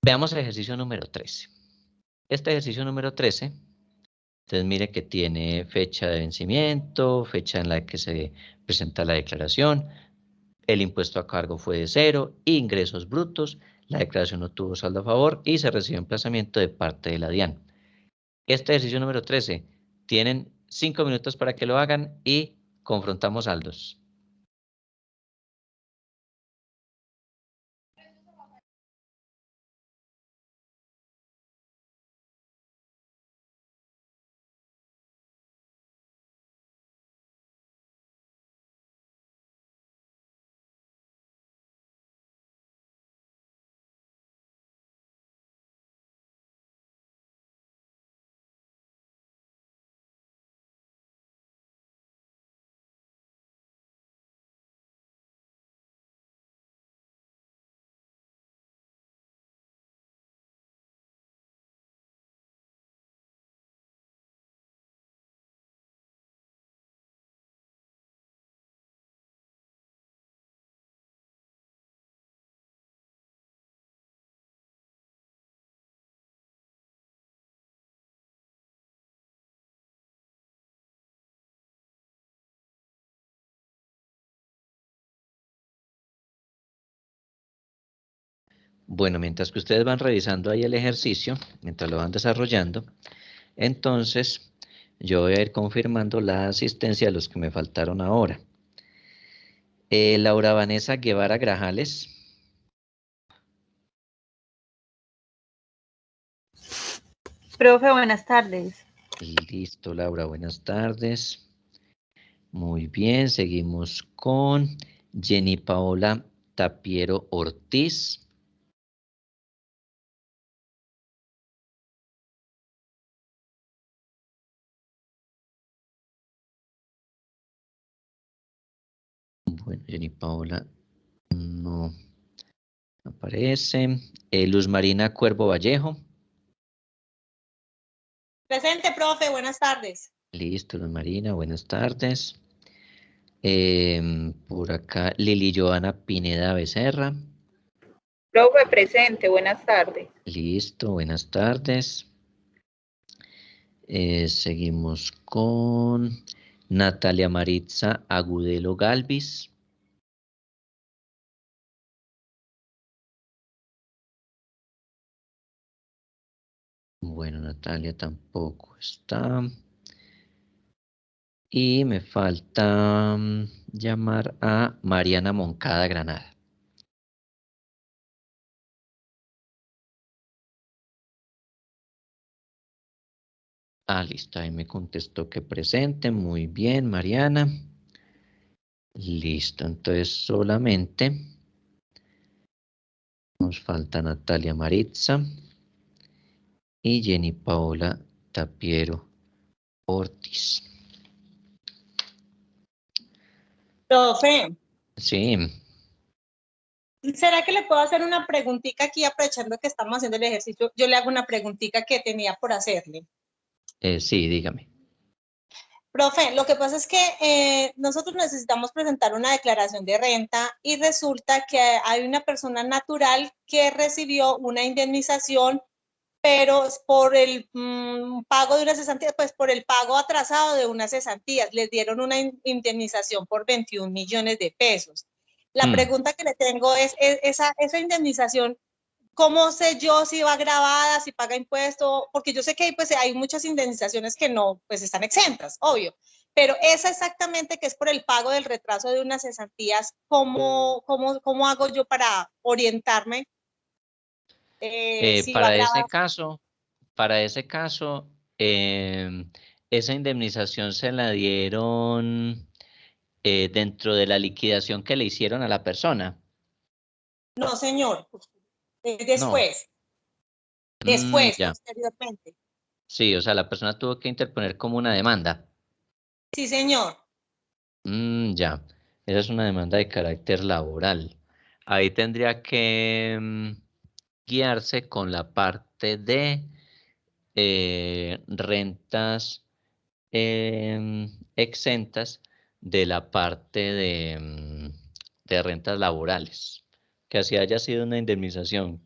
Veamos el ejercicio número 13. Este ejercicio número 13, entonces mire que tiene fecha de vencimiento, fecha en la que se presenta la declaración, el impuesto a cargo fue de 0, ingresos brutos, la declaración no tuvo saldo a favor y se recibió emplazamiento de parte de la DIAN. Este ejercicio número 13, tienen 5 minutos para que lo hagan y confrontamos saldos. Bueno, mientras que ustedes van revisando ahí el ejercicio, mientras lo van desarrollando, entonces yo voy a ir confirmando la asistencia de los que me faltaron ahora. Laura Vanessa Guevara Grajales. Profe, buenas tardes. Listo, Laura, buenas tardes. Muy bien, seguimos con Jenny Paola Tapiero Ortiz. Bueno, Jenny Paola no aparece. Luz Marina Cuervo Vallejo. Presente, profe, buenas tardes. Listo, Luz Marina, buenas tardes. Por acá, Lili Joana Pineda Becerra. Profe, presente, buenas tardes. Listo, buenas tardes. Seguimos con Natalia Maritza Agudelo Galvis. Bueno, Natalia tampoco está. Y me falta llamar a Mariana Moncada Granada. Listo, ahí me contestó que presente. Muy bien, Mariana. Listo, entonces solamente nos falta Natalia Maritza y Jenny Paola Tapiero Ortiz. Profe, Sí, ¿será que le puedo hacer una preguntita aquí aprovechando que estamos haciendo el ejercicio? Yo le hago una preguntita que tenía por hacerle. sí, dígame. Profe, lo que pasa es que nosotros necesitamos presentar una declaración de renta y resulta que hay una persona natural que recibió una indemnización pero por el pago de una cesantía, pues por el pago atrasado de unas cesantías, les dieron una indemnización por 21 millones de pesos. La pregunta que le tengo es esa indemnización, ¿cómo sé yo si va grabada, si paga impuesto? Porque yo sé que pues, hay muchas indemnizaciones que no, pues están exentas, obvio. Pero esa exactamente que es por el pago del retraso de unas cesantías, ¿cómo hago yo para orientarme? Si va Para grabada. ese caso, esa indemnización se la dieron dentro de la liquidación que le hicieron a la persona. No, señor. No. Después, Ya. posteriormente. Sí, o sea, la persona tuvo que interponer como una demanda. Sí, señor. Ya. Esa es una demanda de carácter laboral. Ahí tendría que guiarse con la parte de rentas exentas de la parte de rentas laborales. Que así haya sido una indemnización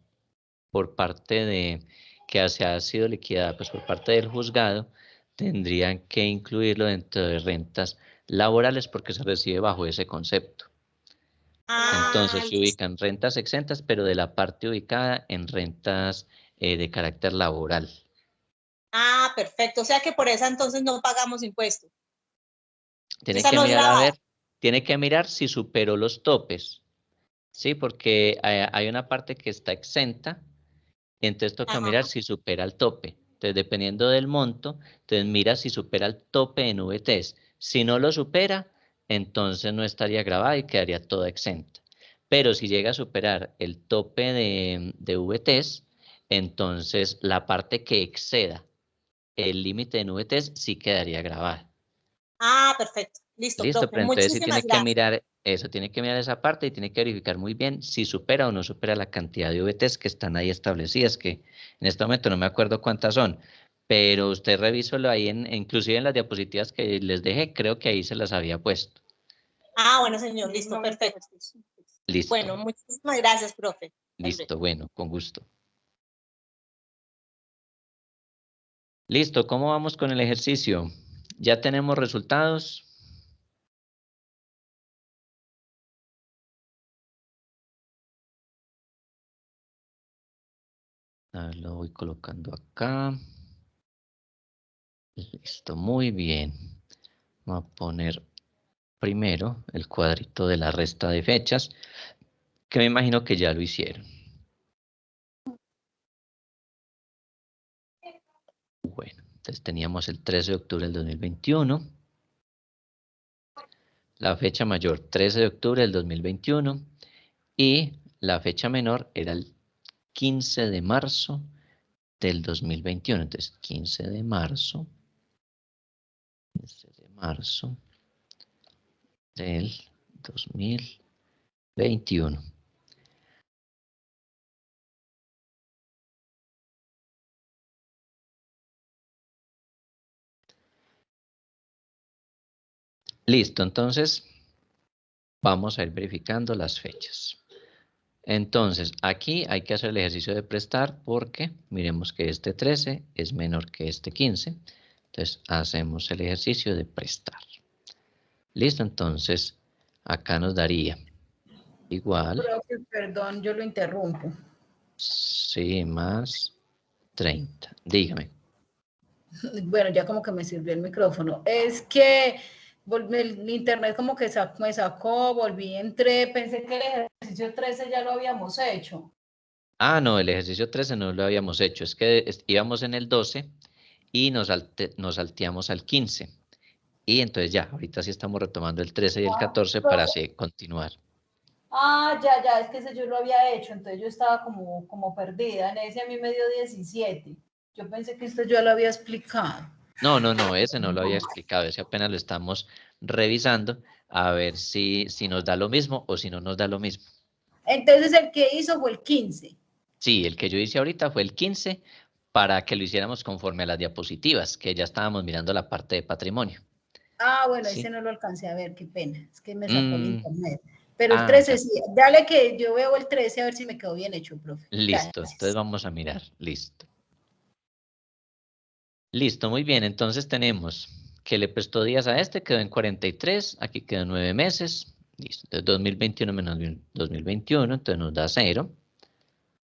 por parte de que haya sido liquidada pues por parte del juzgado, tendrían que incluirlo dentro de rentas laborales porque se recibe bajo ese concepto. Entonces se Listo. ubican rentas exentas, pero de la parte ubicada en rentas de carácter laboral. Perfecto. O sea que por esa entonces no pagamos impuestos. Tiene Esa que no es mirar a grabada. ver, tiene que mirar si superó los topes, ¿sí? Porque hay una parte que está exenta, entonces toca Ajá. mirar si supera el tope. Entonces, dependiendo del monto, entonces mira si supera el tope en VTs. Si no lo supera, entonces no estaría grabada y quedaría toda exenta. Pero si llega a superar el tope de VTs, entonces la parte que exceda el límite en VTs sí quedaría grabada. Perfecto. Listo, Listo, profe. pero entonces sí Muchísimas tiene que gracias. mirar eso, tiene que mirar esa parte y tiene que verificar muy bien si supera o no supera la cantidad de VTs que están ahí establecidas, que en este momento no me acuerdo cuántas son, pero usted revíselo ahí, inclusive en las diapositivas que les dejé, creo que ahí se las había puesto. Bueno, señor. Listo, perfecto. Listo, Bueno, muchísimas gracias, profe. listo, bueno, con gusto. Listo, ¿cómo vamos con el ejercicio? ¿Ya tenemos resultados? Lo voy colocando acá. Listo, muy bien. Voy a poner primero el cuadrito de la resta de fechas, que me imagino que ya lo hicieron. Bueno, entonces teníamos el 13 de octubre del 2021. La fecha mayor, 13 de octubre del 2021. Y la fecha menor era el 15 de marzo del 2021. Entonces, 15 de marzo del 2021. Listo, entonces vamos a ir verificando las fechas. Entonces, aquí hay que hacer el ejercicio de prestar porque miremos que este 13 es menor que este 15. Entonces, hacemos el ejercicio de prestar. Listo, entonces, acá nos daría igual. Profe, perdón, yo lo interrumpo. Sí, más 30. Dígame. Bueno, ya como que me sirvió el micrófono. Es que el internet como que me sacó, volví, entré, pensé que el ejercicio 13 ya lo habíamos hecho. No, el ejercicio 13 no lo habíamos hecho. Es que íbamos en el 12 y nos salteamos al 15. Y entonces ya, ahorita sí estamos retomando el 13 y el 14 para así continuar. Ya, es que ese yo lo había hecho, entonces yo estaba como perdida. En ese a mí me dio 17. Yo pensé que esto yo lo había explicado. No, ese no lo había explicado, ese apenas lo estamos revisando a ver si nos da lo mismo o si no nos da lo mismo. Entonces el que hizo fue el 15. Sí, el que yo hice ahorita fue el 15 para que lo hiciéramos conforme a las diapositivas, que ya estábamos mirando la parte de patrimonio. Bueno, ¿Sí? ese no lo alcancé a ver, qué pena, es que me sacó el internet. Pero el Ya. 13 sí, dale que yo veo el 13 a ver si me quedó bien hecho, profe. Listo, entonces Gracias. vamos a mirar, listo. Listo, muy bien. Entonces tenemos que le prestó días a este, quedó en 43, aquí quedó 9 meses. Listo, entonces 2021 menos 2021, entonces nos da 0.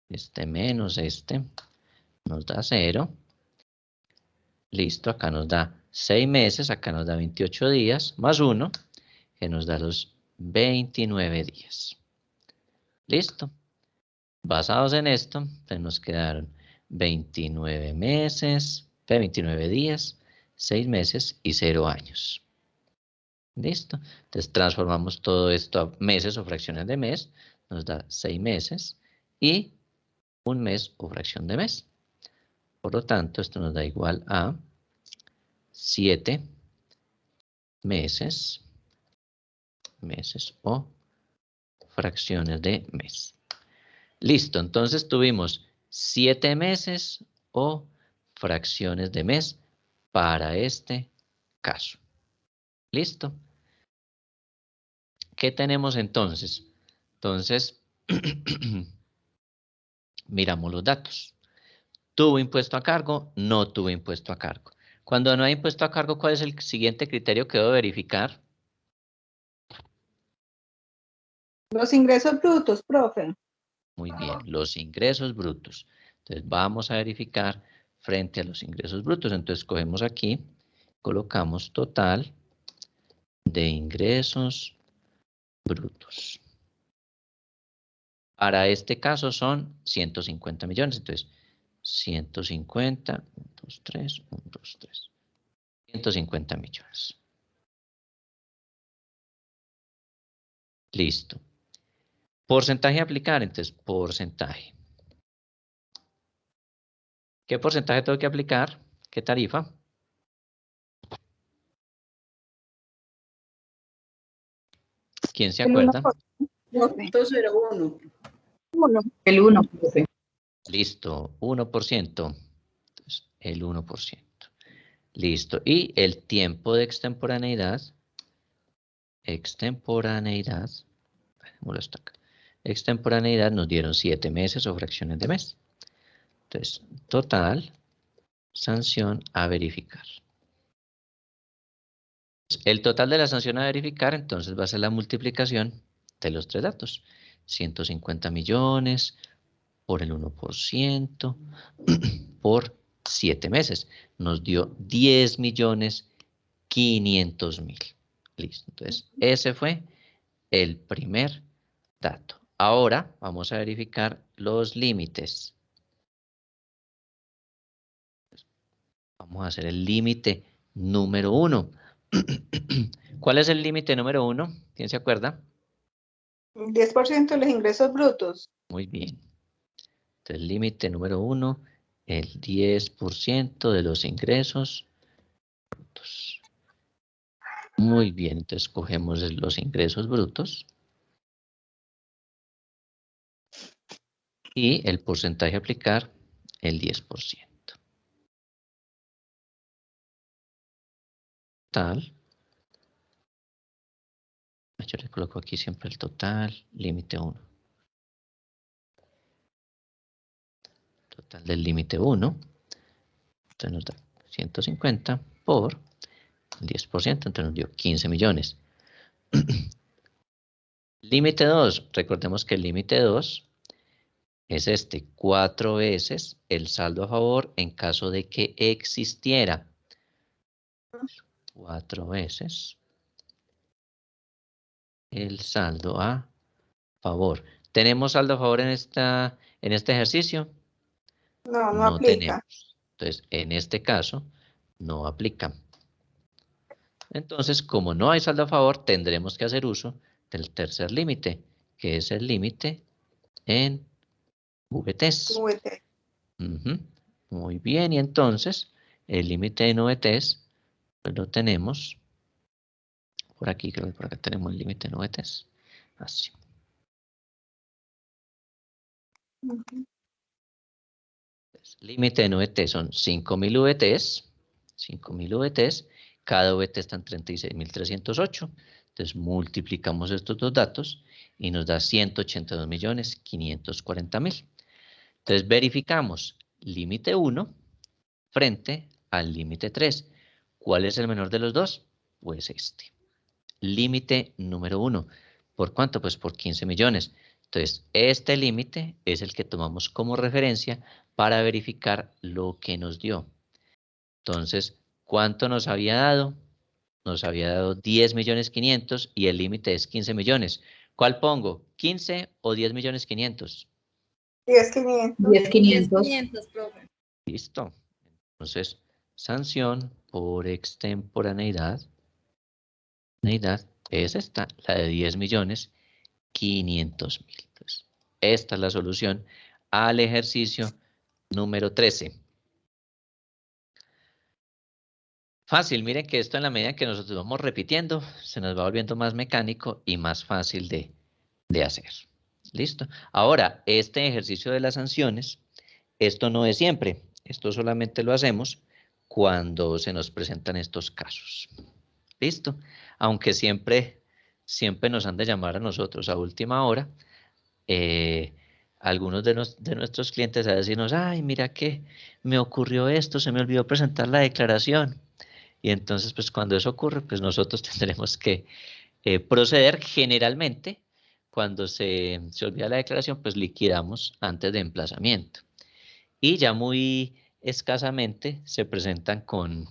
Este menos este nos da 0. Listo, acá nos da 6 meses, acá nos da 28 días, más 1, que nos da los 29 días. Listo. Basados en esto, pues nos quedaron 29 meses, 29 días, 6 meses y 0 años. Listo. Entonces transformamos todo esto a meses o fracciones de mes. Nos da 6 meses y 1 mes o fracción de mes. Por lo tanto, esto nos da igual a 7 meses o fracciones de mes. Listo, entonces tuvimos 7 meses o fracciones de mes para este caso. ¿Listo? ¿Qué tenemos entonces? Entonces, miramos los datos. ¿Tuvo impuesto a cargo? No tuvo impuesto a cargo. Cuando no hay impuesto a cargo, ¿cuál es el siguiente criterio que debo verificar? Los ingresos brutos, profe. Muy bien, los ingresos brutos. Entonces vamos a verificar frente a los ingresos brutos. Entonces cogemos aquí, colocamos total de ingresos brutos. Para este caso son 150 millones. Entonces 150, 1, 2, 3, 1, 2, 3. 150 millones. Listo. Porcentaje a aplicar, entonces porcentaje. ¿Qué porcentaje tengo que aplicar? ¿Qué tarifa? ¿Quién se acuerda? 0.01. El 1, profe. Listo, 1%. Entonces, el 1%. Listo. Y el tiempo de extemporaneidad. Extemporaneidad nos dieron 7 meses o fracciones de mes. Entonces, total, sanción a verificar. El total de la sanción a verificar, entonces va a ser la multiplicación de los tres datos. 150 millones por el 1% por 7 meses. Nos dio 10.500.000. Listo. Entonces, ese fue el primer dato. Ahora vamos a verificar los límites. Vamos a hacer el límite número 1. ¿Cuál es el límite número 1? ¿Quién se acuerda? 10% de los ingresos brutos. Muy bien. Entonces, límite número 1, el 10% de los ingresos brutos. Muy bien, entonces cogemos los ingresos brutos. Y el porcentaje a aplicar, el 10%. Total. Yo le coloco aquí siempre el total, límite 1. Total del límite 1. Entonces nos da 150 por el 10%, entonces nos dio 15 millones. Límite 2, recordemos que el límite 2 es 4 veces el saldo a favor en caso de que existiera. 4 veces el saldo a favor. ¿Tenemos saldo a favor en este ejercicio? No aplica. Tenemos. Entonces, en este caso, no aplica. Entonces, como no hay saldo a favor, tendremos que hacer uso del tercer límite, que es el límite en VTs. Muy bien, y entonces, el límite en VTs, pues lo tenemos por aquí, creo que por acá tenemos el límite en VTs. Así. Límite en VT son 5.000 VTs. 5.000 VTs. Cada VT está en 36.308. Entonces multiplicamos estos dos datos y nos da 182.540.000. Entonces verificamos límite 1 frente al límite 3. ¿Cuál es el menor de los dos? Pues este. Límite número 1. ¿Por cuánto? Pues por 15 millones. Entonces, este límite es el que tomamos como referencia para verificar lo que nos dio. Entonces, ¿cuánto nos había dado? Nos había dado 10.500.000 y el límite es 15 millones. ¿Cuál pongo? ¿15 o 10.500.000? 10.500. 10.500. 500, profe. Listo. Entonces, sanción por extemporaneidad es esta, la de 10.500.000. Entonces, esta es la solución al ejercicio número 13. Fácil, miren que esto en la medida que nosotros vamos repitiendo, se nos va volviendo más mecánico y más fácil de hacer. ¿Listo? Ahora, este ejercicio de las sanciones, esto no es siempre, esto solamente lo hacemos cuando se nos presentan estos casos. ¿Listo? Aunque siempre nos han de llamar a nosotros a última hora, algunos de nuestros clientes a decirnos, ay, mira que me ocurrió esto, se me olvidó presentar la declaración. Y entonces, pues cuando eso ocurre, pues nosotros tendremos que proceder generalmente, cuando se olvida la declaración, pues liquidamos antes de emplazamiento. Y ya muy escasamente se presentan con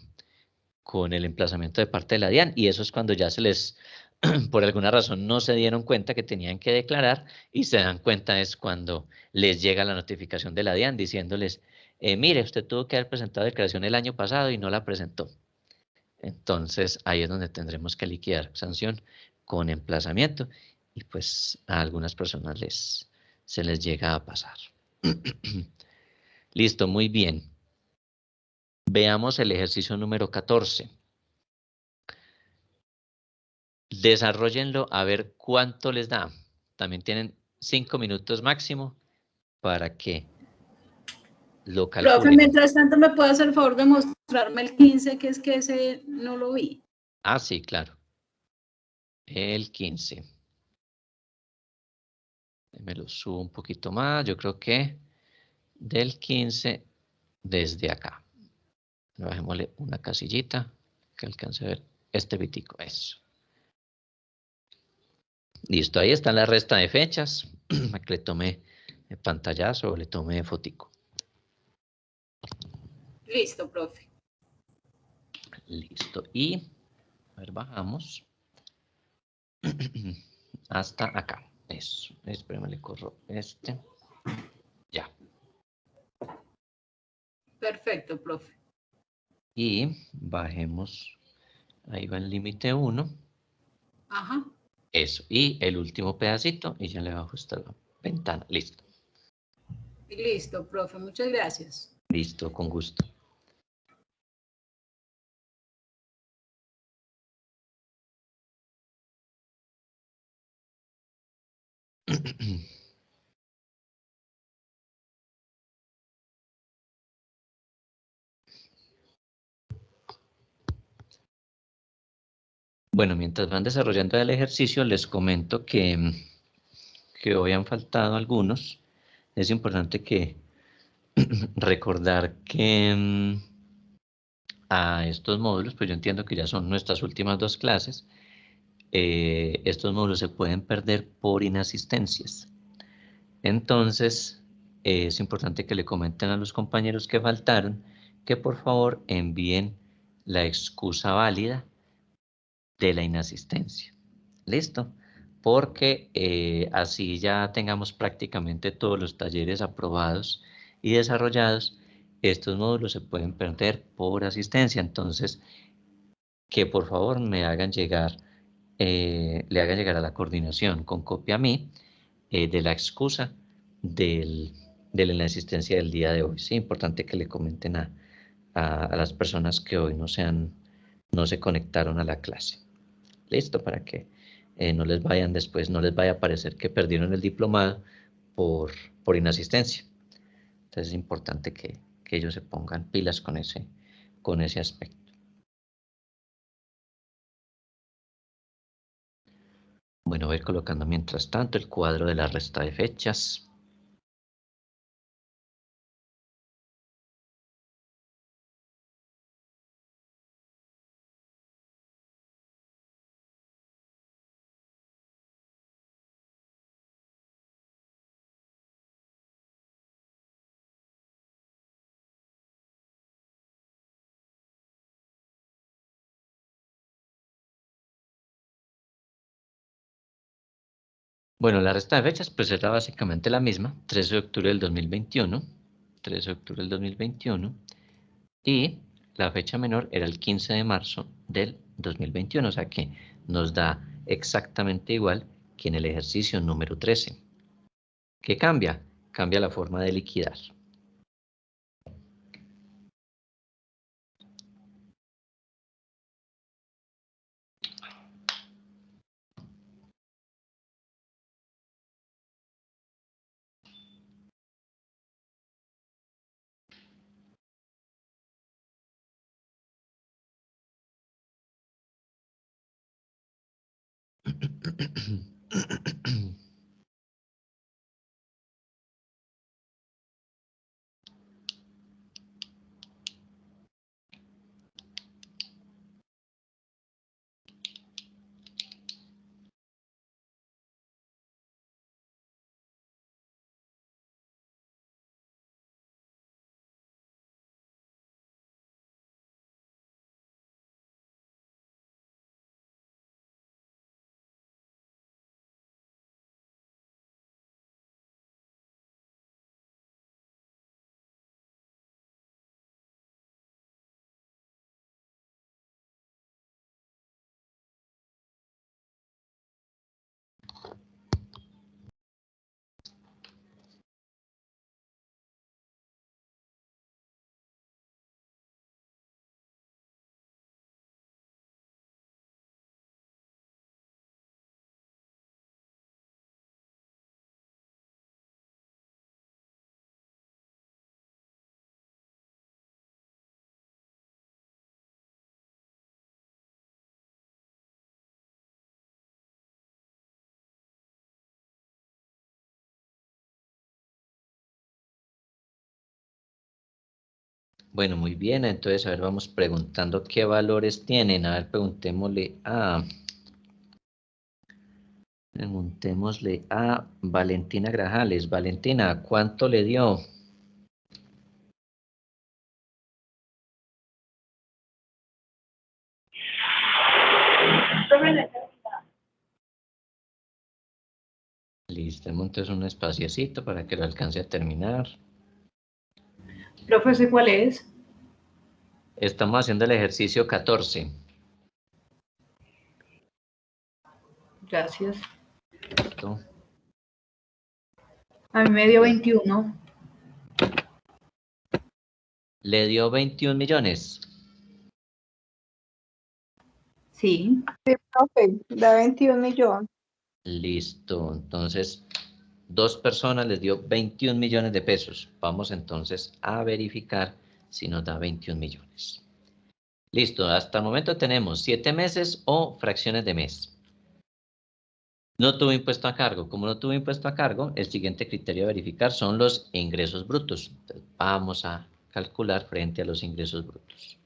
el emplazamiento de parte de la DIAN, y eso es cuando ya se les, por alguna razón, no se dieron cuenta que tenían que declarar, y se dan cuenta es cuando les llega la notificación de la DIAN diciéndoles, mire, usted tuvo que haber presentado declaración el año pasado y no la presentó. Entonces, ahí es donde tendremos que liquidar sanción con emplazamiento, y pues a algunas personas se les llega a pasar. Listo, muy bien. Veamos el ejercicio número 14. Desarróllenlo a ver cuánto les da. También tienen 5 minutos máximo para que lo Profe, calculen. mientras tanto, ¿me puede hacer el favor de mostrarme el 15, que es que ese no lo vi? Ah, sí, claro. El 15. Me lo subo un poquito más. Yo creo que del 15 desde acá. Bajémosle una casillita que alcance a ver este bitico. Eso. Listo, ahí está la resta de fechas. Aquí le tomé el pantallazo o le tomé fotico. Listo, profe. Listo. Y a ver, bajamos hasta acá. Eso. Espérame, le corro este. Ya. Perfecto, profe. Y bajemos. Ahí va el límite 1. Ajá. Eso. Y el último pedacito. Y ya le bajo esta ventana. Listo. Listo, profe. Muchas gracias. Listo, con gusto. Bueno, mientras van desarrollando el ejercicio, les comento que hoy han faltado algunos. Es importante que recordar que a estos módulos, pues yo entiendo que ya son nuestras últimas 2 clases, estos módulos se pueden perder por inasistencias. Entonces, es importante que le comenten a los compañeros que faltaron que por favor envíen la excusa válida de la inasistencia. ¿Listo? Porque así ya tengamos prácticamente todos los talleres aprobados y desarrollados. Estos módulos se pueden perder por asistencia. Entonces, que por favor me hagan llegar, le hagan llegar a la coordinación con copia a mí de la excusa de la inasistencia del día de hoy. Sí, importante que le comenten a las personas que hoy no se conectaron a la clase. Listo, para que no les vayan después, no les vaya a parecer que perdieron el diplomado por inasistencia. Entonces es importante que ellos se pongan pilas con ese aspecto. Bueno, voy a ir colocando mientras tanto el cuadro de la resta de fechas. Bueno, la resta de fechas pues era básicamente la misma, 13 de octubre del 2021, 13 de octubre del 2021, y la fecha menor era el 15 de marzo del 2021, o sea que nos da exactamente igual que en el ejercicio número 13. ¿Qué cambia? Cambia la forma de liquidar. Bueno, muy bien, entonces, a ver, vamos preguntando qué valores tienen. A ver, preguntémosle a Valentina Grajales. Valentina, ¿cuánto le dio? Listo, entonces un espaciecito para que lo alcance a terminar. Profe, ¿ese cuál es? Estamos haciendo el ejercicio 14. Gracias. Listo. A mí me dio 21. Le dio 21 millones. Sí. Sí, profe, da 21 millones. Listo, entonces 2 personas les dio 21 millones de pesos. Vamos entonces a verificar si nos da 21 millones. Listo, hasta el momento tenemos 7 meses o fracciones de mes. No tuvo impuesto a cargo. Como no tuvo impuesto a cargo, el siguiente criterio a verificar son los ingresos brutos. Entonces, vamos a calcular frente a los ingresos brutos.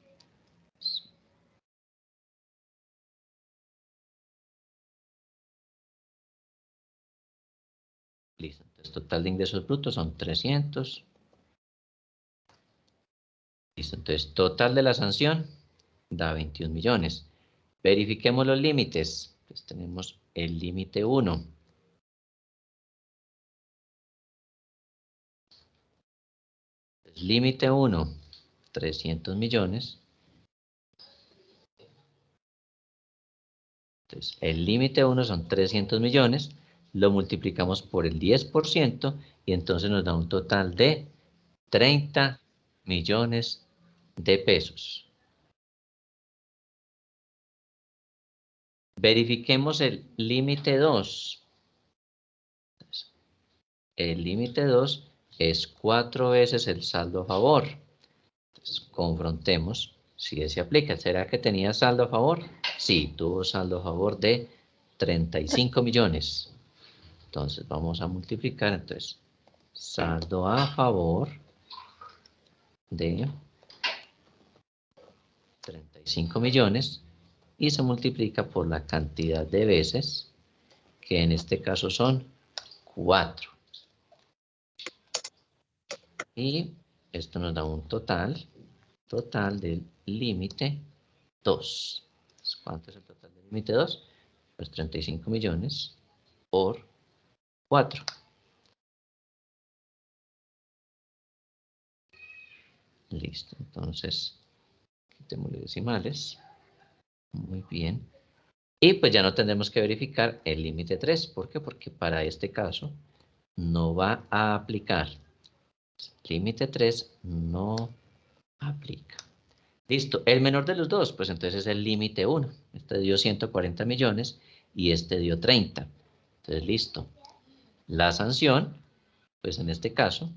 Listo, entonces total de ingresos brutos son 300. Listo, entonces total de la sanción da 21 millones. Verifiquemos los límites. Entonces tenemos el límite 1. Límite 1, 300 millones. Entonces, el límite 1 son 300 millones. Lo multiplicamos por el 10% y entonces nos da un total de 30 millones de pesos. Verifiquemos el límite 2. El límite 2 es 4 veces el saldo a favor. Entonces, confrontemos si ese aplica. ¿Será que tenía saldo a favor? Sí, tuvo saldo a favor de 35 millones. Entonces, vamos a multiplicar. Entonces, saldo a favor de 35 millones y se multiplica por la cantidad de veces, que en este caso son 4. Y esto nos da un total del límite 2. ¿Cuánto es el total del límite 2? Pues 35 millones por 4. Listo, entonces, quitémosle decimales. Muy bien. Y pues ya no tendremos que verificar el límite 3. ¿Por qué? Porque para este caso no va a aplicar. Límite 3 no aplica. Listo, el menor de los dos, pues entonces es el límite 1. Este dio 140 millones y este dio 30. Entonces, listo. La sanción, pues en este caso,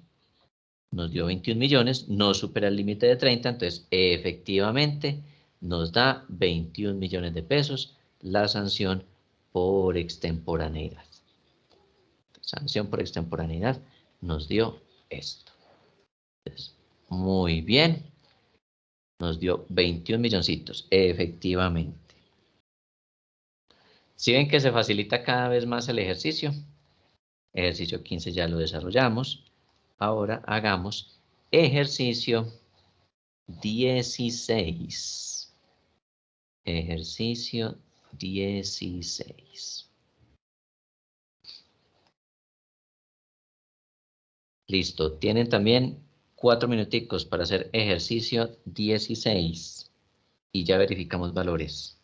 nos dio 21 millones, no supera el límite de 30, entonces efectivamente nos da 21 millones de pesos la sanción por extemporaneidad. Sanción por extemporaneidad nos dio esto. Entonces, muy bien. Nos dio 21 milloncitos, efectivamente. ¿Sí ven que se facilita cada vez más el ejercicio? Ejercicio 15 ya lo desarrollamos. Ahora hagamos ejercicio 16. Ejercicio 16. Listo, tienen también 4 minuticos para hacer ejercicio 16 y ya verificamos valores.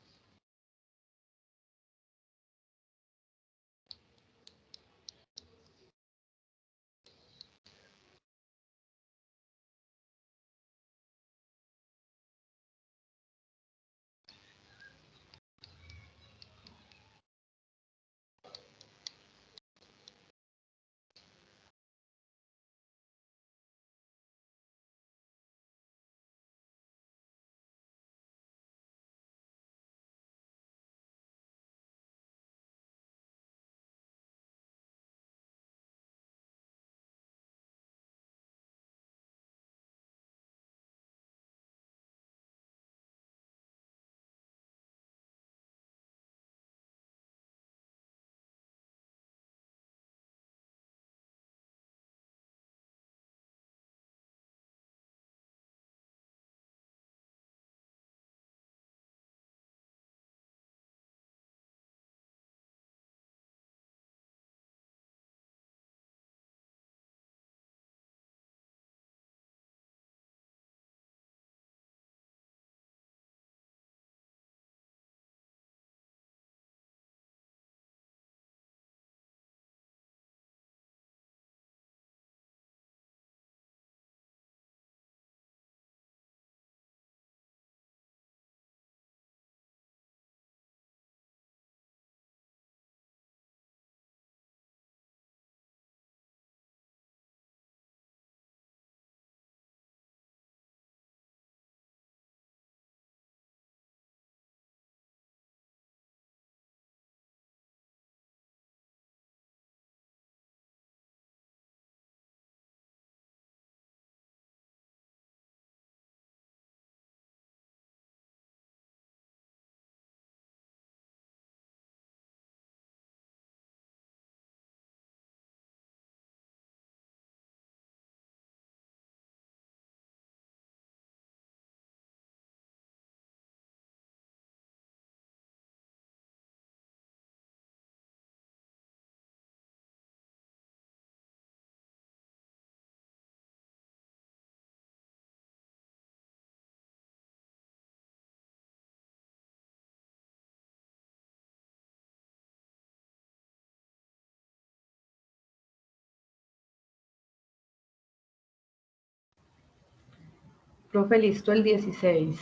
Profe, listo el 16.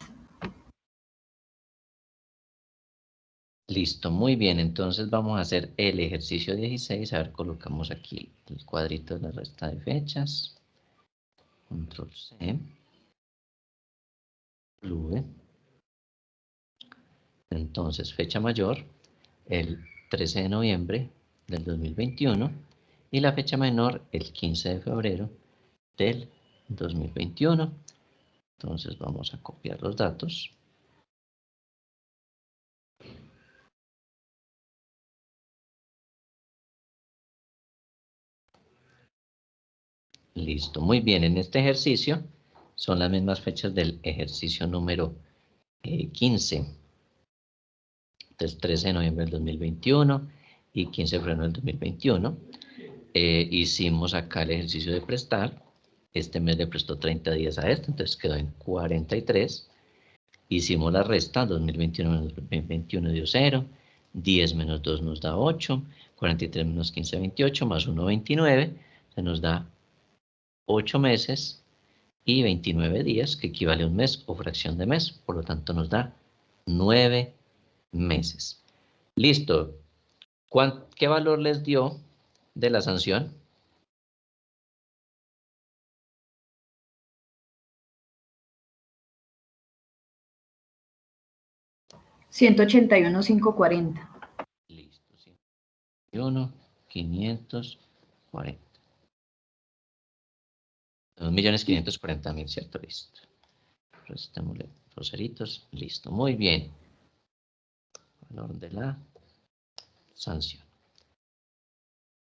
Listo, muy bien. Entonces vamos a hacer el ejercicio 16. A ver, colocamos aquí el cuadrito de la resta de fechas. Control C. V. Entonces, fecha mayor, el 13 de noviembre del 2021. Y la fecha menor, el 15 de febrero del 2021. Entonces vamos a copiar los datos. Listo, muy bien. En este ejercicio son las mismas fechas del ejercicio número 15. Entonces, 13 de noviembre del 2021 y 15 de febrero del 2021. hicimos acá el ejercicio de prestar. Este mes le prestó 30 días a este, entonces quedó en 43. Hicimos la resta, 2021 menos 2021 dio 0, 10 menos 2 nos da 8, 43 menos 15, 28, más 1, 29, se nos da 8 meses y 29 días, que equivale a un mes o fracción de mes, por lo tanto nos da 9 meses. Listo. ¿Qué valor les dio de la sanción? $181,540. Listo, 1.540. 2.540.000, ¿cierto? Listo. Restémosle los ceritos. Listo, muy bien. Valor de la sanción.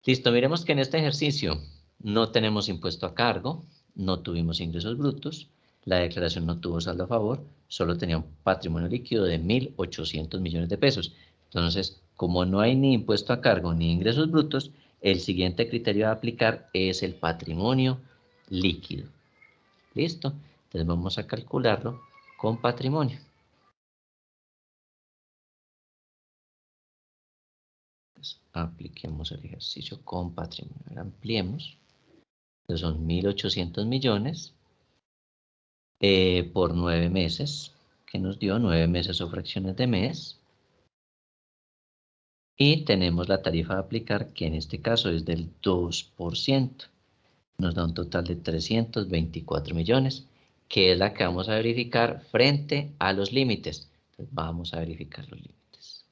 Listo, miremos que en este ejercicio no tenemos impuesto a cargo, no tuvimos ingresos brutos, la declaración no tuvo saldo a favor, solo tenía un patrimonio líquido de 1.800 millones de pesos. Entonces, como no hay ni impuesto a cargo ni ingresos brutos, el siguiente criterio a aplicar es el patrimonio líquido. ¿Listo? Entonces vamos a calcularlo con patrimonio. Entonces, apliquemos el ejercicio con patrimonio. Ampliemos. Entonces son 1.800 millones por 9 meses, que nos dio 9 meses o fracciones de mes. Y tenemos la tarifa a aplicar, que en este caso es del 2%. Nos da un total de 324 millones, que es la que vamos a verificar frente a los límites. Entonces vamos a verificar los límites.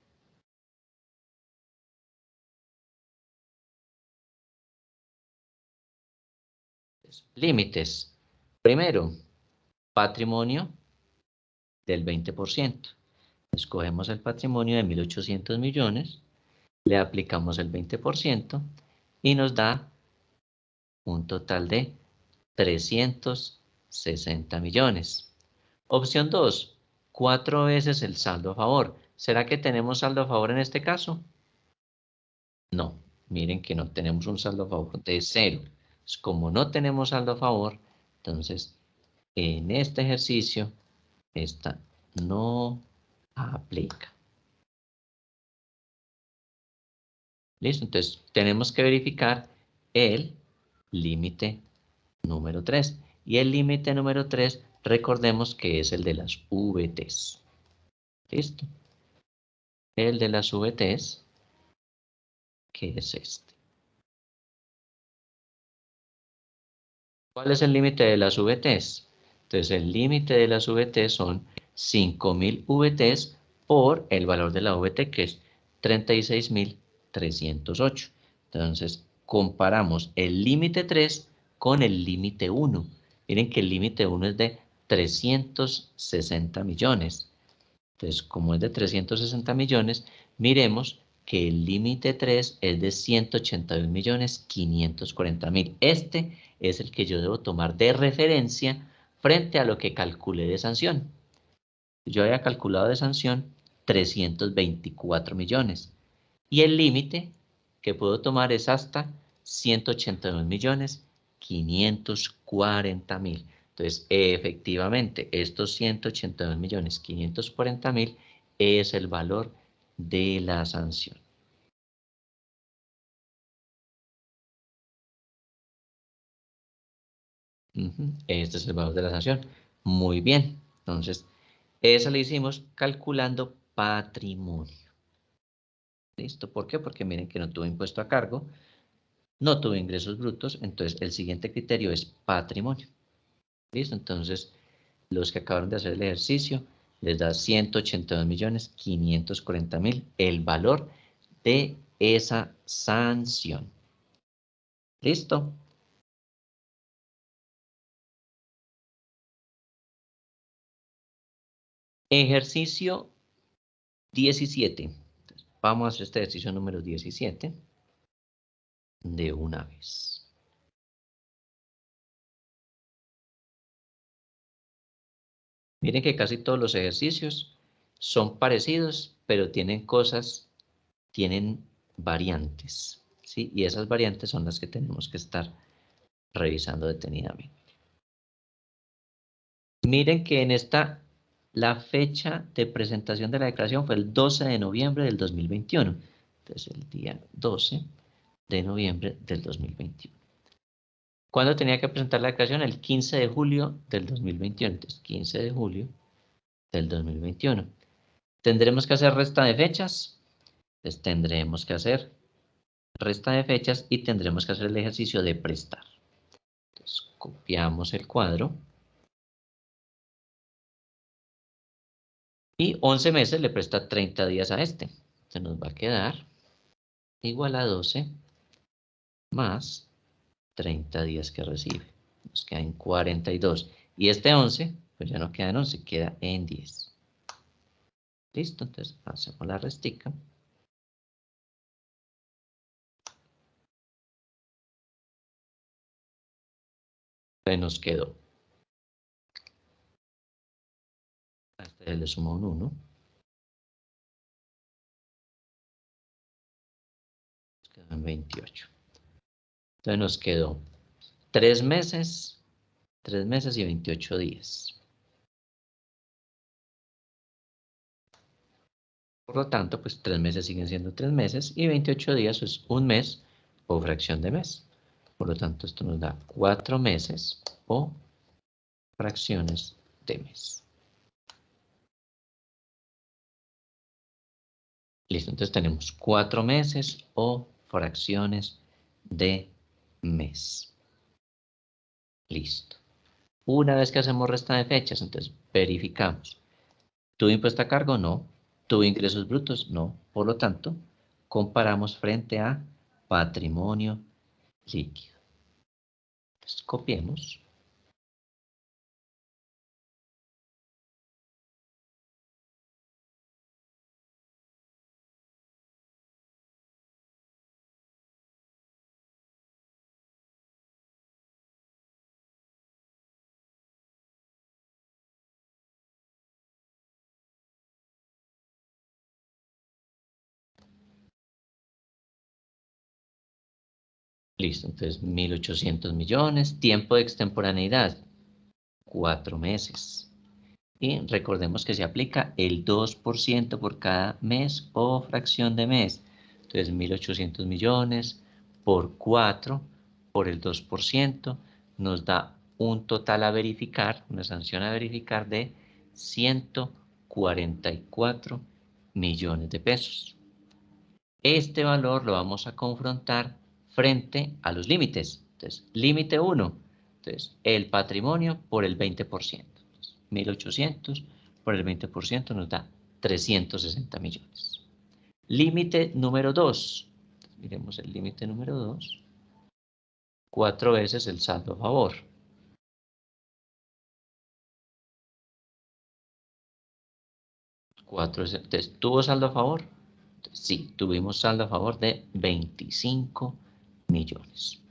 Límites. Primero, patrimonio del 20%. Escogemos el patrimonio de 1.800 millones, le aplicamos el 20% y nos da un total de 360 millones. Opción 2, 4 veces el saldo a favor. ¿Será que tenemos saldo a favor en este caso? No, miren que no tenemos un saldo a favor de 0. Como no tenemos saldo a favor, entonces en este ejercicio esta no aplica. ¿Listo? Entonces tenemos que verificar el límite número 3. Y el límite número 3, recordemos que es el de las VTs. ¿Listo? El de las VTs, que es este. ¿Cuál es el límite de las VTs? Entonces el límite de las VTs son 5.000 VTs por el valor de la VT, que es 36.308. Entonces comparamos el límite 3 con el límite 1. Miren que el límite 1 es de 360 millones. Entonces, como es de 360 millones, miremos que el límite 3 es de 181.540.000. Este es el que yo debo tomar de referencia frente a lo que calculé de sanción. Yo había calculado de sanción 324 millones. Y el límite que puedo tomar es hasta 182.540.000. Entonces, efectivamente, estos 182.540.000 es el valor de la sanción. Este es el valor de la sanción. Muy bien. Entonces, esa le hicimos calculando patrimonio. ¿Listo? ¿Por qué? Porque miren que no tuvo impuesto a cargo, no tuvo ingresos brutos, entonces el siguiente criterio es patrimonio. ¿Listo? Entonces, los que acabaron de hacer el ejercicio, les da 182.540.000 el valor de esa sanción. ¿Listo? Ejercicio 17. Vamos a hacer este ejercicio número 17 de una vez. Miren que casi todos los ejercicios son parecidos, pero tienen variantes. ¿sí? Y esas variantes son las que tenemos que estar revisando detenidamente. Miren que en esta, la fecha de presentación de la declaración fue el 12 de noviembre del 2021. Entonces, el día 12 de noviembre del 2021. ¿Cuándo tenía que presentar la declaración? El 15 de julio del 2021. Entonces, 15 de julio del 2021. ¿Tendremos que hacer resta de fechas? Pues tendremos que hacer resta de fechas y tendremos que hacer el ejercicio de prestar. Entonces, copiamos el cuadro. Y 11 meses le presta 30 días a este. Se nos va a quedar igual a 12 más 30 días que recibe. Nos queda en 42. Y este 11, pues ya no queda en 11, queda en 10. Listo, entonces hacemos la restica. Pues nos quedó. A este le sumo un 1. Nos quedó en 28. Entonces nos quedó 3 meses y 28 días. Por lo tanto, pues 3 meses siguen siendo 3 meses y 28 días es un mes o fracción de mes. Por lo tanto, esto nos da 4 meses o fracciones de mes. Listo, entonces tenemos 4 meses o fracciones de mes. Listo. Una vez que hacemos resta de fechas, entonces verificamos. ¿Tuvo impuesto a cargo? No. ¿Tuvo ingresos brutos? No. Por lo tanto, comparamos frente a patrimonio líquido. Entonces, copiemos. Listo, entonces 1.800 millones. Tiempo de extemporaneidad, 4 meses. Y recordemos que se aplica el 2% por cada mes o fracción de mes. Entonces 1.800 millones por 4 por el 2% nos da un total a verificar, una sanción a verificar de 144 millones de pesos. Este valor lo vamos a confrontar frente a los límites. Entonces, límite 1. Entonces, el patrimonio por el 20%. Entonces, 1.800 por el 20% nos da 360 millones. Límite número 2. Miremos el límite número 2. 4 veces el saldo a favor. Entonces, ¿tuvo saldo a favor? Sí, tuvimos saldo a favor de 25 millones.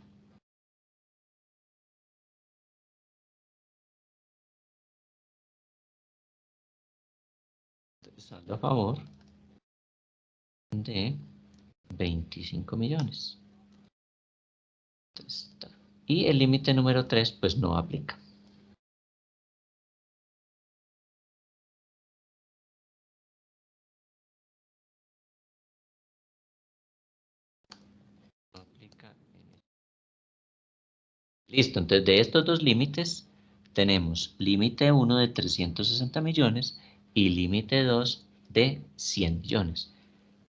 Saldo a favor de 25 millones. Y el límite número 3 pues no aplica. No aplica. Listo, entonces de estos dos límites tenemos límite 1 de 360 millones y límite 2 de 100 millones.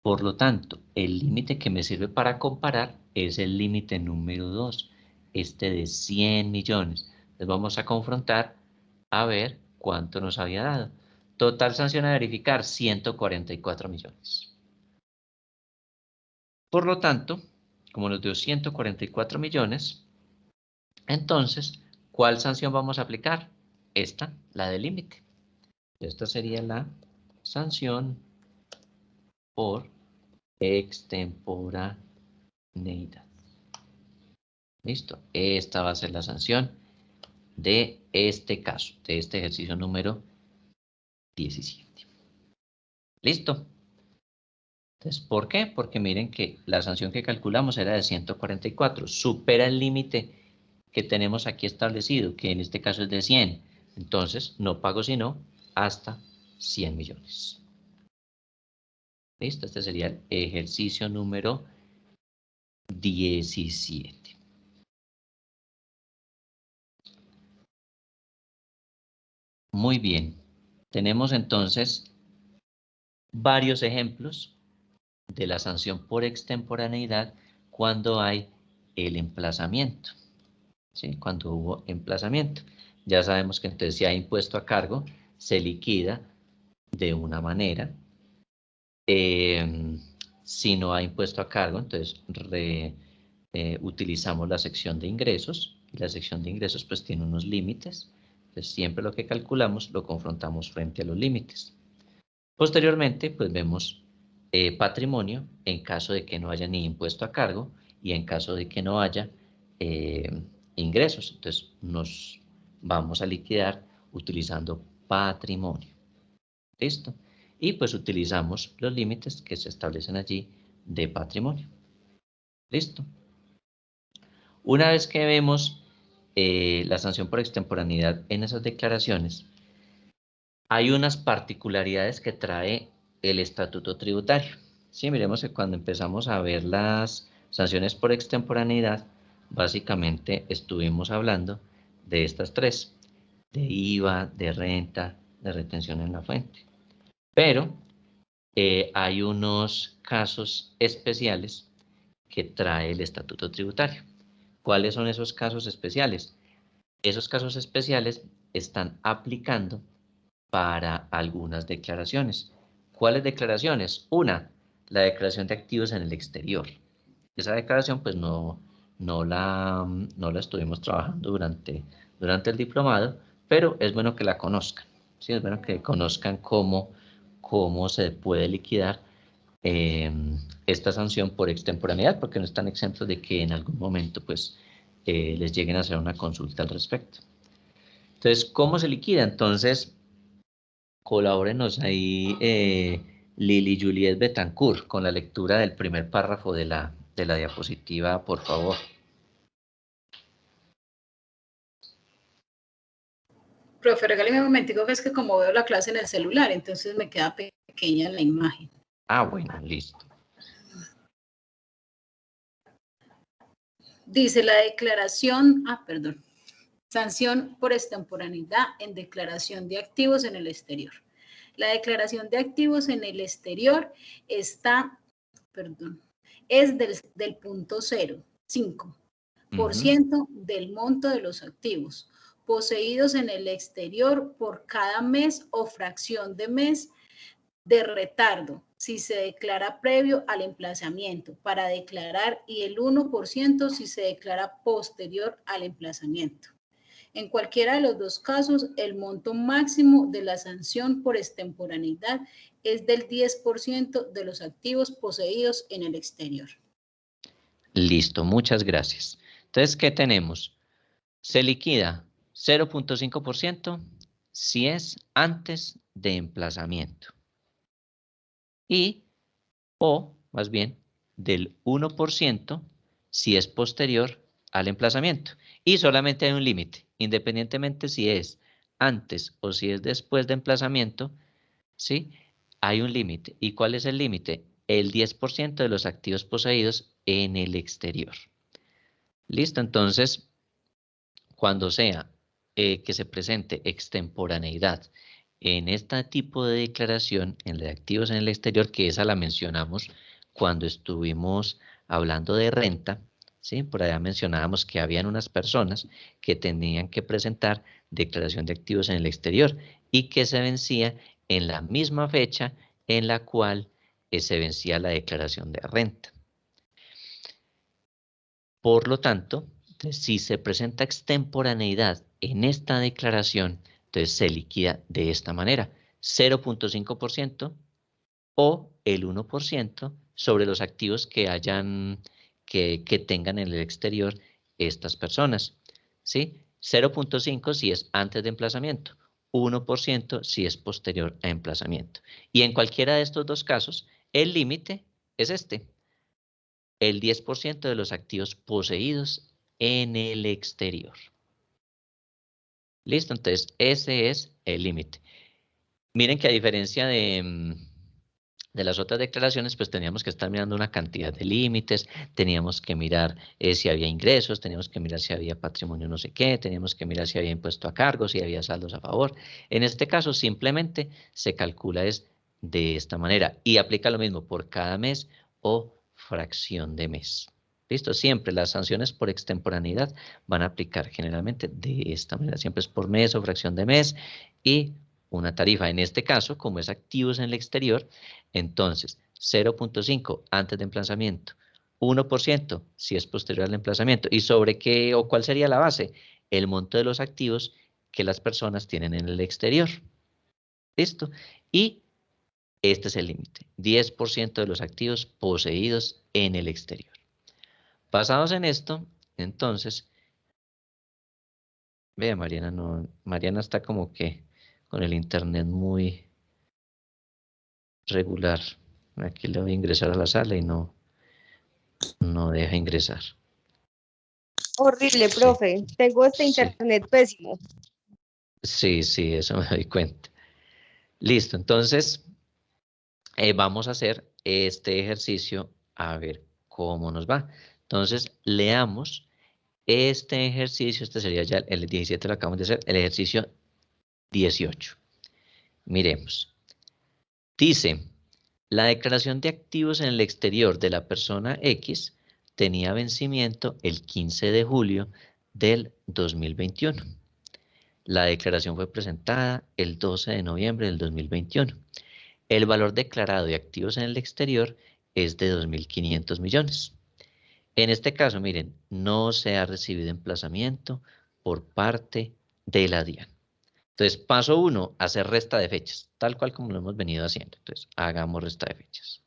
Por lo tanto, el límite que me sirve para comparar es el límite número 2, este de 100 millones. Entonces vamos a confrontar a ver cuánto nos había dado. Total sanción a verificar, 144 millones. Por lo tanto, como nos dio 144 millones, entonces, ¿cuál sanción vamos a aplicar? Esta, la del límite. Esta sería la sanción por extemporaneidad. Listo. Esta va a ser la sanción de este caso, de este ejercicio número 17. Listo. Entonces, ¿por qué? Porque miren que la sanción que calculamos era de 144, supera el límite que tenemos aquí establecido, que en este caso es de 100. Entonces, no pago sino hasta 100 millones. ¿Listo? Este sería el ejercicio número 17. Muy bien. Tenemos entonces varios ejemplos de la sanción por extemporaneidad cuando hay el emplazamiento. ¿Sí? Cuando hubo emplazamiento. Ya sabemos que entonces si hay impuesto a cargo, se liquida de una manera. Si no hay impuesto a cargo, entonces utilizamos la sección de ingresos. Y la sección de ingresos pues tiene unos límites. Entonces siempre lo que calculamos lo confrontamos frente a los límites. Posteriormente pues vemos patrimonio en caso de que no haya ni impuesto a cargo y en caso de que no haya ingresos. Entonces nos vamos a liquidar utilizando patrimonio. ¿Listo? Y pues utilizamos los límites que se establecen allí de patrimonio. ¿Listo? Una vez que vemos la sanción por extemporaneidad en esas declaraciones, hay unas particularidades que trae el estatuto tributario. Sí, miremos que cuando empezamos a ver las sanciones por extemporaneidad, básicamente estuvimos hablando de estas tres, de IVA, de renta, de retención en la fuente. Pero hay unos casos especiales que trae el estatuto tributario. ¿Cuáles son esos casos especiales? Esos casos especiales están aplicando para algunas declaraciones. ¿Cuáles declaraciones? Una, la declaración de activos en el exterior. Esa declaración pues no la estuvimos trabajando durante el diplomado, pero es bueno que la conozcan. Sí, es bueno que conozcan cómo se puede liquidar esta sanción por extemporaneidad, porque no están exentos de que en algún momento pues les lleguen a hacer una consulta al respecto. Entonces, ¿cómo se liquida? Entonces, colabórenos ahí Lili Juliet Betancourt con la lectura del primer párrafo de la diapositiva, por favor. Profe, regáleme un momentico, que es que como veo la clase en el celular, entonces me queda pequeña la imagen. Ah, bueno, listo. Dice la declaración, sanción por extemporaneidad en declaración de activos en el exterior. La declaración de activos en el exterior es del punto 0,5% del monto de los activos poseídos en el exterior por cada mes o fracción de mes de retardo, si se declara previo al emplazamiento para declarar, y el 1% si se declara posterior al emplazamiento. En cualquiera de los dos casos, el monto máximo de la sanción por extemporaneidad es del 10% de los activos poseídos en el exterior. Listo, muchas gracias. Entonces, ¿qué tenemos? Se liquida 0.5% si es antes de emplazamiento. O más bien, del 1% si es posterior al emplazamiento. Y solamente hay un límite, independientemente si es antes o si es después de emplazamiento, ¿sí? Hay un límite. ¿Y cuál es el límite? El 10% de los activos poseídos en el exterior. Listo, entonces, cuando sea que se presente extemporaneidad en este tipo de declaración, en la de activos en el exterior, que esa la mencionamos cuando estuvimos hablando de renta, ¿sí? Por allá mencionábamos que habían unas personas que tenían que presentar declaración de activos en el exterior y que se vencía en la misma fecha en la cual se vencía la declaración de renta. Por lo tanto, si se presenta extemporaneidad en esta declaración, entonces se liquida de esta manera, 0.5% o el 1% sobre los activos que tengan en el exterior estas personas, ¿sí? 0.5 si es antes de emplazamiento, 1% si es posterior a emplazamiento. Y en cualquiera de estos dos casos, el límite es este. El 10% de los activos poseídos en el exterior. ¿Listo? Entonces, ese es el límite. Miren que a diferencia de las otras declaraciones, pues teníamos que estar mirando una cantidad de límites, teníamos que mirar si había ingresos, teníamos que mirar si había patrimonio no sé qué, teníamos que mirar si había impuesto a cargo, si había saldos a favor. En este caso, simplemente se calcula de esta manera y aplica lo mismo por cada mes o fracción de mes. ¿Listo? Siempre las sanciones por extemporaneidad van a aplicar generalmente de esta manera. Siempre es por mes o fracción de mes y una tarifa. En este caso, como es activos en el exterior, entonces 0.5 antes de emplazamiento, 1% si es posterior al emplazamiento. ¿Y sobre qué o cuál sería la base? El monto de los activos que las personas tienen en el exterior. ¿Listo? Y este es el límite, 10% de los activos poseídos en el exterior. Basados en esto, entonces, vea, Mariana está como que con el internet muy regular. Aquí le voy a ingresar a la sala y no deja ingresar. Horrible, profe. Tengo este internet pésimo. Sí, eso me doy cuenta. Listo, entonces vamos a hacer este ejercicio a ver cómo nos va. Entonces, leamos este ejercicio. Este sería ya el 17, lo acabamos de hacer, el ejercicio 18. Miremos. Dice, la declaración de activos en el exterior de la persona X tenía vencimiento el 15 de julio del 2021. La declaración fue presentada el 12 de noviembre del 2021. El valor declarado de activos en el exterior es de 2.500 millones. En este caso, miren, no se ha recibido emplazamiento por parte de la DIAN. Entonces, paso 1, hacer resta de fechas, tal cual como lo hemos venido haciendo. Entonces, hagamos resta de fechas.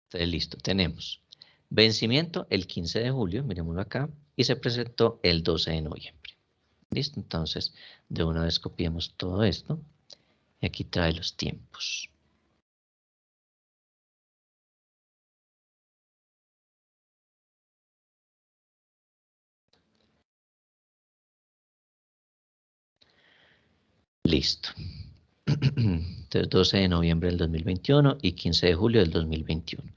Entonces, listo, tenemos vencimiento el 15 de julio, miremoslo acá, y se presentó el 12 de noviembre. Listo, entonces, de una vez copiamos todo esto, y aquí trae los tiempos. Listo. Entonces, 12 de noviembre del 2021 y 15 de julio del 2021.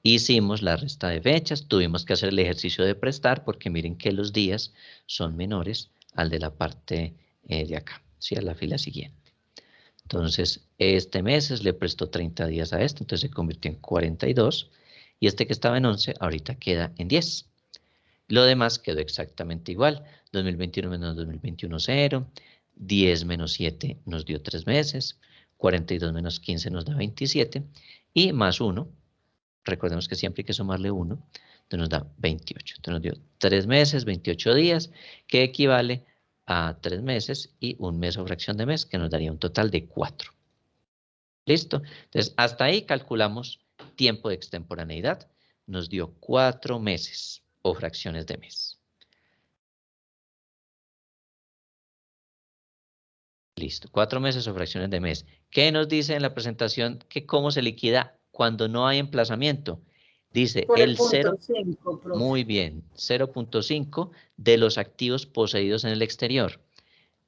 Hicimos la resta de fechas, tuvimos que hacer el ejercicio de prestar porque miren que los días son menores al de la parte de acá, ¿sí? A la fila siguiente. Entonces, este mes le prestó 30 días a este, entonces se convirtió en 42. Y este que estaba en 11, ahorita queda en 10. Lo demás quedó exactamente igual. 2021 menos 2021, 0. 10 menos 7 nos dio 3 meses. 42 menos 15 nos da 27. Y más 1. Recordemos que siempre hay que sumarle 1. Entonces nos da 28. Entonces nos dio 3 meses, 28 días, que equivale a 3 meses y un mes o fracción de mes, que nos daría un total de 4. ¿Listo? Entonces, hasta ahí calculamos tiempo de extemporaneidad. Nos dio 4 meses o fracciones de mes. Listo, 4 meses o fracciones de mes. ¿Qué nos dice en la presentación que cómo se liquida cuando no hay emplazamiento? Dice Por el punto 0, 5, profe. muy bien, 0.5 de los activos poseídos en el exterior.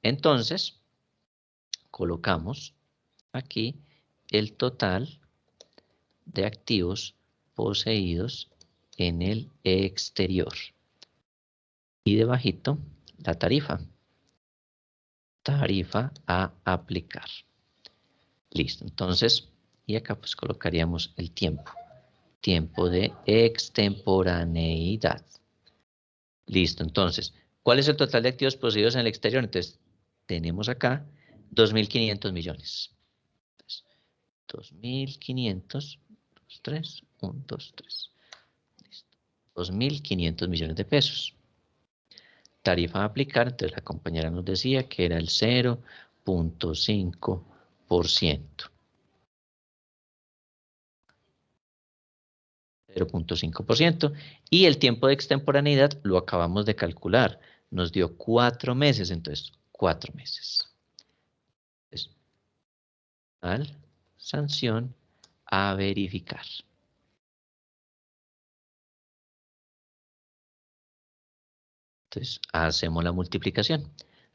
Entonces, colocamos aquí el total de activos poseídos en el exterior. Y debajito, la tarifa. Tarifa a aplicar. Listo, entonces, y acá pues colocaríamos el tiempo. Tiempo de extemporaneidad. Listo, entonces, ¿cuál es el total de activos poseídos en el exterior? Entonces, tenemos acá 2.500 millones. Entonces, 2.500, 2, 3, 1, 2, 3. Listo. 2.500 millones de pesos. Tarifa a aplicar, entonces la compañera nos decía que era el 0.5%. 0.5%. Y el tiempo de extemporaneidad lo acabamos de calcular. Nos dio 4 meses, entonces 4 meses. Entonces, sanción a verificar. Entonces, hacemos la multiplicación.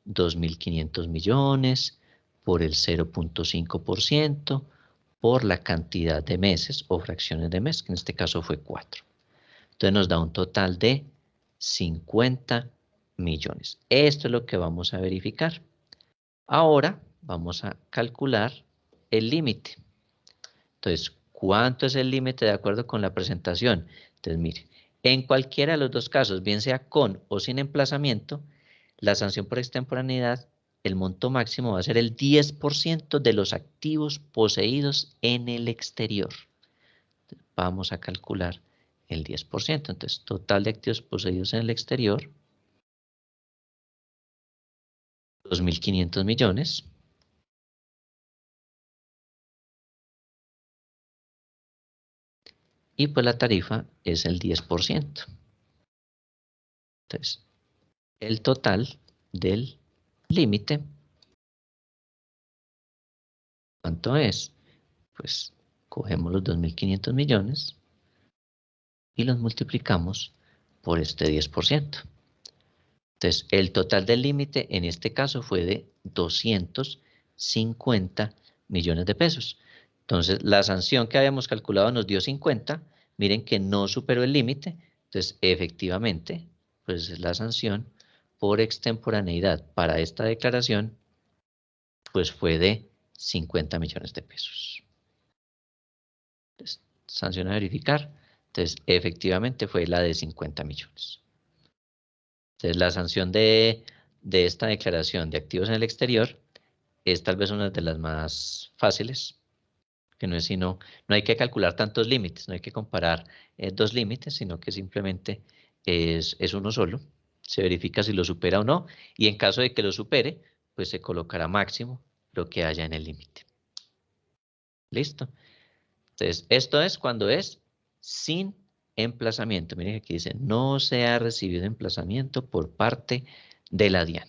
2.500 millones por el 0.5% por la cantidad de meses o fracciones de mes, que en este caso fue 4. Entonces nos da un total de 50 millones. Esto es lo que vamos a verificar. Ahora vamos a calcular el límite. Entonces, ¿cuánto es el límite de acuerdo con la presentación? Entonces, mire, en cualquiera de los dos casos, bien sea con o sin emplazamiento, la sanción por extemporaneidad, el monto máximo va a ser el 10% de los activos poseídos en el exterior. Vamos a calcular el 10%. Entonces, total de activos poseídos en el exterior, 2.500 millones. Y pues la tarifa es el 10%. Entonces, el total del límite, ¿cuánto es? Pues cogemos los 2.500 millones y los multiplicamos por este 10%. Entonces, el total del límite en este caso fue de 250 millones de pesos. Entonces, la sanción que habíamos calculado nos dio 50. Miren que no superó el límite. Entonces, efectivamente, pues la sanción por extemporaneidad para esta declaración, pues fue de 50 millones de pesos. Entonces, sanción a verificar. Entonces, efectivamente fue la de 50 millones. Entonces, la sanción de esta declaración de activos en el exterior es tal vez una de las más fáciles, que no es sino, no hay que calcular tantos límites, no hay que comparar dos límites, sino que simplemente es uno solo. Se verifica si lo supera o no, y en caso de que lo supere, pues se colocará máximo lo que haya en el límite. ¿Listo? Entonces, esto es cuando es sin emplazamiento. Miren aquí dice, no se ha recibido emplazamiento por parte de la DIAN.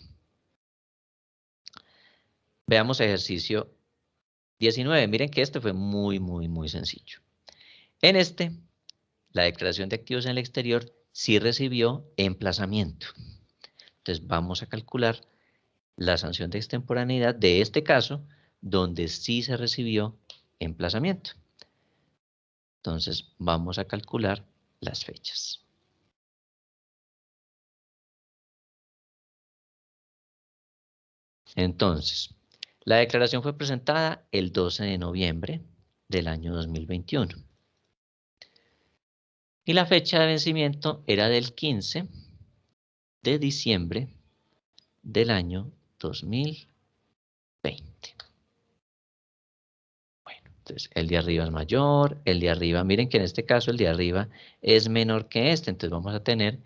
Veamos ejercicio 19. Miren que este fue muy sencillo. En este, la declaración de activos en el exterior sí recibió emplazamiento. Entonces vamos a calcular la sanción de extemporaneidad de este caso, donde sí se recibió emplazamiento. Entonces vamos a calcular las fechas. Entonces, la declaración fue presentada el 12 de noviembre del año 2021. Y la fecha de vencimiento era del 15 de diciembre del año 2020. Bueno, entonces el de arriba es mayor, el de arriba, miren que en este caso el de arriba es menor que este, entonces vamos a tener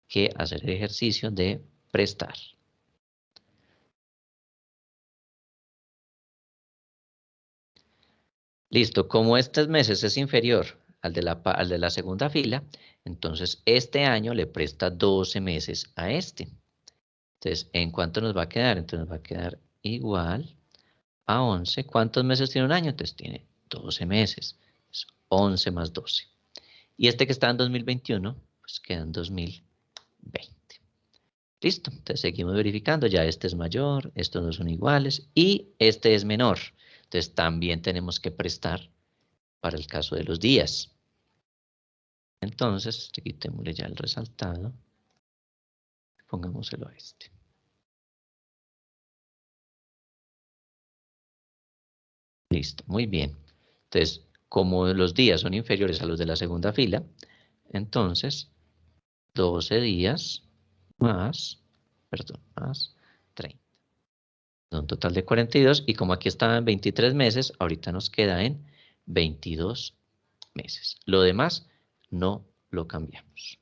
que hacer el ejercicio de prestar. Listo, como estos meses es inferior al de la segunda fila, entonces este año le presta 12 meses a este. Entonces, ¿en cuánto nos va a quedar? Entonces nos va a quedar igual a 11. ¿Cuántos meses tiene un año? Entonces tiene 12 meses. Es 11 más 12. Y este que está en 2021, pues queda en 2020. Listo. Entonces seguimos verificando. Ya este es mayor, estos no son iguales y este es menor. Entonces también tenemos que prestar para el caso de los días. Entonces, quitémosle ya el resaltado. Pongámoselo a este. Listo, muy bien. Entonces, como los días son inferiores a los de la segunda fila, entonces 12 días más 30. Un total de 42 y como aquí estaba en 23 meses, ahorita nos queda en 22 meses. Lo demás no lo cambiamos.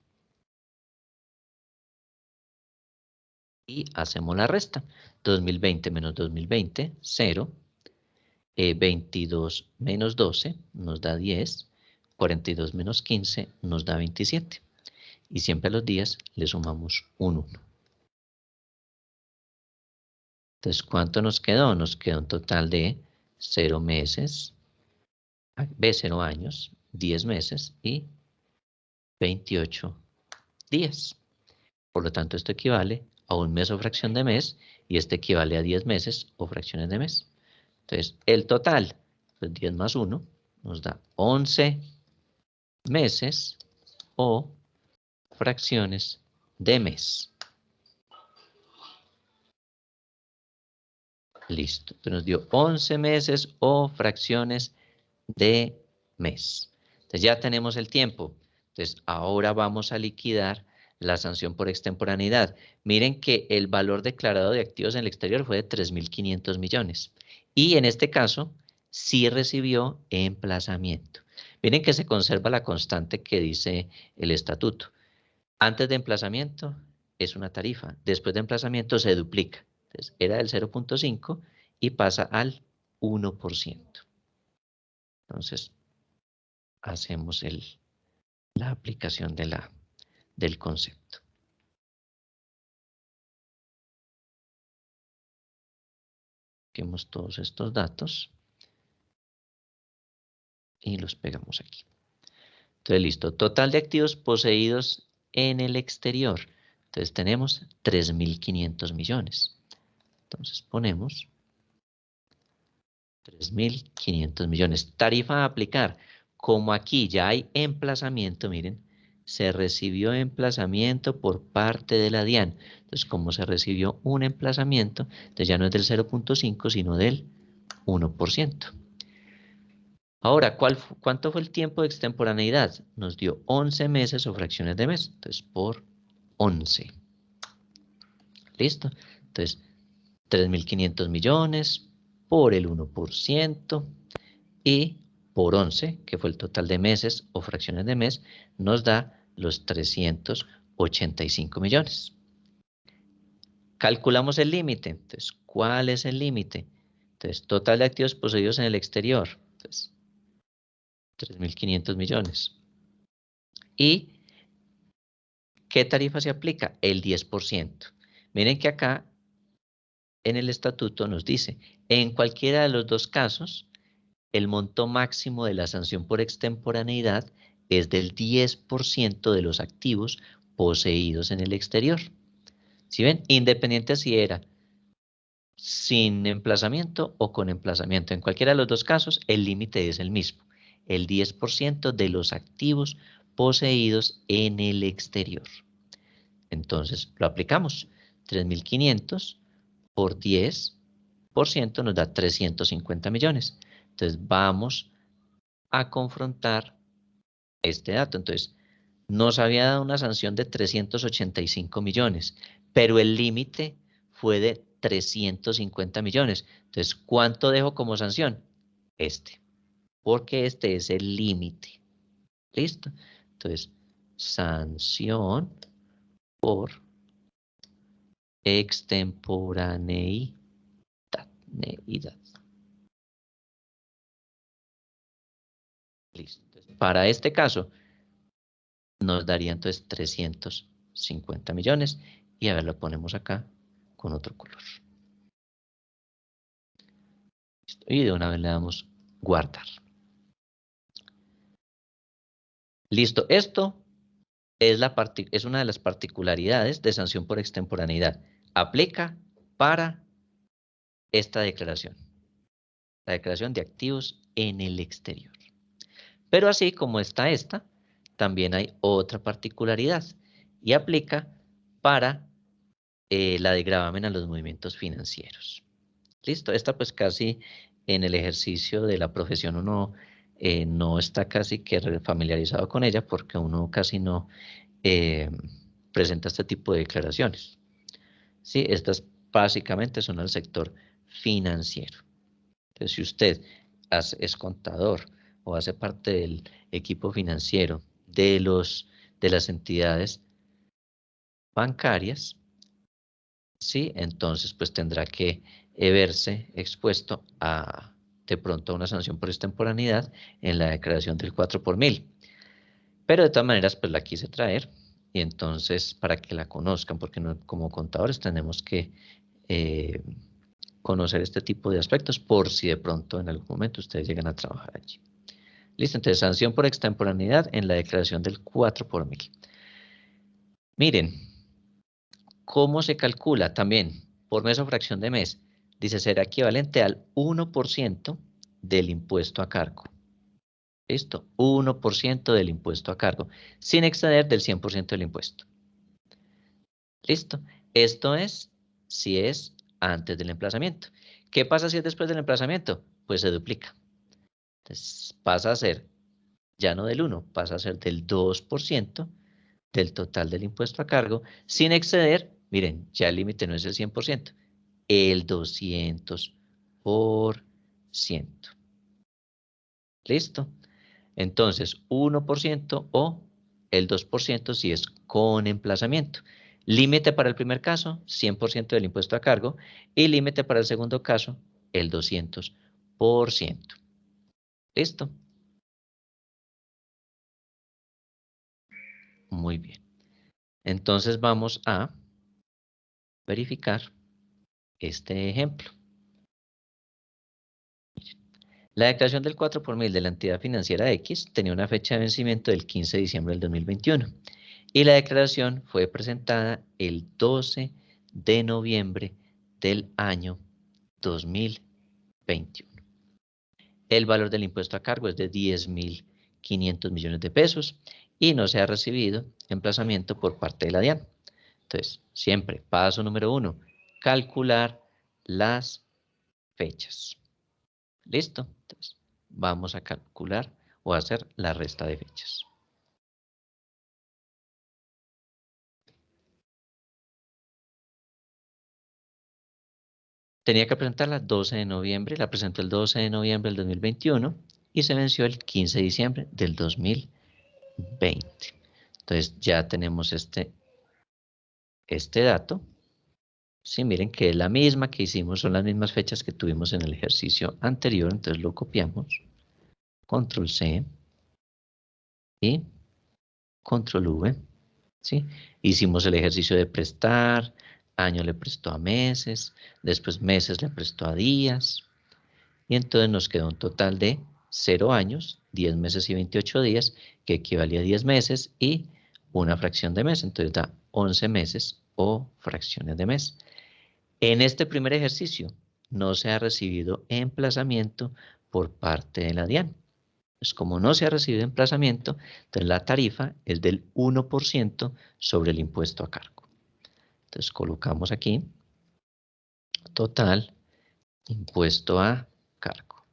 Y hacemos la resta. 2020 menos 2020, 0. 22 menos 12 nos da 10. 42 menos 15 nos da 27. Y siempre a los días le sumamos un 1. Entonces, ¿cuánto nos quedó? Nos quedó un total de 0 meses, B, 0 años, 10 meses y 28 días. Por lo tanto, esto equivale a un mes o fracción de mes y este equivale a 10 meses o fracciones de mes. Entonces, el total, pues 10 más 1, nos da 11 meses o fracciones de mes. Listo. Entonces nos dio 11 meses o fracciones de mes. Entonces ya tenemos el tiempo. Entonces ahora vamos a liquidar la sanción por extemporaneidad. Miren que el valor declarado de activos en el exterior fue de 3.500 millones. Y en este caso, sí recibió emplazamiento. Miren que se conserva la constante que dice el estatuto. Antes de emplazamiento es una tarifa. Después de emplazamiento se duplica. Entonces era del 0.5 y pasa al 1%. Entonces hacemos la aplicación del concepto. Busquemos todos estos datos y los pegamos aquí. Entonces, listo. Total de activos poseídos en el exterior. Entonces, tenemos 3.500 millones. Entonces, ponemos 3.500 millones. Tarifa a aplicar. Como aquí ya hay emplazamiento, miren, se recibió emplazamiento por parte de la DIAN. Entonces, como se recibió un emplazamiento, entonces ya no es del 0.5, sino del 1%. Ahora, ¿cuánto fue el tiempo de extemporaneidad? Nos dio 11 meses o fracciones de mes. Entonces, por 11. ¿Listo? Entonces, 3.500 millones por el 1% y por 11, que fue el total de meses o fracciones de mes, nos da los 385 millones. Calculamos el límite. Entonces, ¿cuál es el límite? Entonces, total de activos poseídos en el exterior. Entonces, 3.500 millones. ¿Y qué tarifa se aplica? El 10%. Miren que acá en el estatuto nos dice, en cualquiera de los dos casos, el monto máximo de la sanción por extemporaneidad es del 10% de los activos poseídos en el exterior. ¿Sí ven? Independiente si era sin emplazamiento o con emplazamiento. En cualquiera de los dos casos, el límite es el mismo. El 10% de los activos poseídos en el exterior. Entonces, lo aplicamos. 3.500 por 10% nos da 350 millones. Entonces, vamos a confrontar este dato. Entonces, nos había dado una sanción de 385 millones, pero el límite fue de 350 millones. Entonces, ¿cuánto dejo como sanción? Porque este es el límite. ¿Listo? Entonces, sanción por extemporaneidad. Listo. Entonces, para este caso, nos daría entonces 350 millones. Y a ver, lo ponemos acá con otro color. Listo. Y de una vez le damos guardar. Listo. Esto es una de las particularidades de sanción por extemporaneidad. Aplica para esta declaración. La declaración de activos en el exterior. Pero así como está esta, también hay otra particularidad. Y aplica para la de gravamen a los movimientos financieros. Listo, esta pues casi en el ejercicio de la profesión uno no está casi que familiarizado con ella porque uno casi no presenta este tipo de declaraciones. Sí, estas básicamente son al sector financiero. Entonces, si usted es contador o hace parte del equipo financiero de las entidades bancarias, sí, entonces pues tendrá que verse expuesto a de pronto a una sanción por extemporaneidad en la declaración del 4 por 1000. Pero de todas maneras pues la quise traer y entonces para que la conozcan, porque no, como contadores tenemos que conocer este tipo de aspectos por si de pronto en algún momento ustedes llegan a trabajar allí. Listo, entonces sanción por extemporaneidad en la declaración del 4 por 1000. Miren, ¿cómo se calcula? También por mes o fracción de mes. Dice, será equivalente al 1% del impuesto a cargo. ¿Listo? 1% del impuesto a cargo, sin exceder del 100% del impuesto. ¿Listo? Esto es si es antes del emplazamiento. ¿Qué pasa si es después del emplazamiento? Pues se duplica. Entonces pasa a ser, ya no del 1, pasa a ser del 2% del total del impuesto a cargo, sin exceder, miren, ya el límite no es el 100%, el 200%. ¿Listo? Entonces, 1% o el 2% si es con emplazamiento. Límite para el primer caso, 100% del impuesto a cargo, y límite para el segundo caso, el 200%. ¿Listo? Muy bien. Entonces vamos a verificar este ejemplo. La declaración del 4 por 1000 de la entidad financiera X tenía una fecha de vencimiento del 15 de diciembre del 2021 y la declaración fue presentada el 12 de noviembre del año 2021. El valor del impuesto a cargo es de 10.500 millones de pesos y no se ha recibido emplazamiento por parte de la DIAN. Entonces, siempre, paso número 1, calcular las fechas. ¿Listo? Entonces, vamos a calcular o a hacer la resta de fechas. Tenía que presentarla el 12 de noviembre, la presentó el 12 de noviembre del 2021 y se venció el 15 de diciembre del 2020. Entonces, ya tenemos este dato. Sí, miren que es la misma que hicimos, son las mismas fechas que tuvimos en el ejercicio anterior, entonces lo copiamos, control C y control V, ¿sí? Hicimos el ejercicio de prestar, año le prestó a meses, después meses le prestó a días, y entonces nos quedó un total de 0 años, 10 meses y 28 días, que equivalía a 10 meses y una fracción de mes, entonces da 11 meses o fracciones de mes. En este primer ejercicio no se ha recibido emplazamiento por parte de la DIAN. Pues como no se ha recibido emplazamiento, entonces la tarifa es del 1% sobre el impuesto a cargo. Entonces colocamos aquí total impuesto a cargo.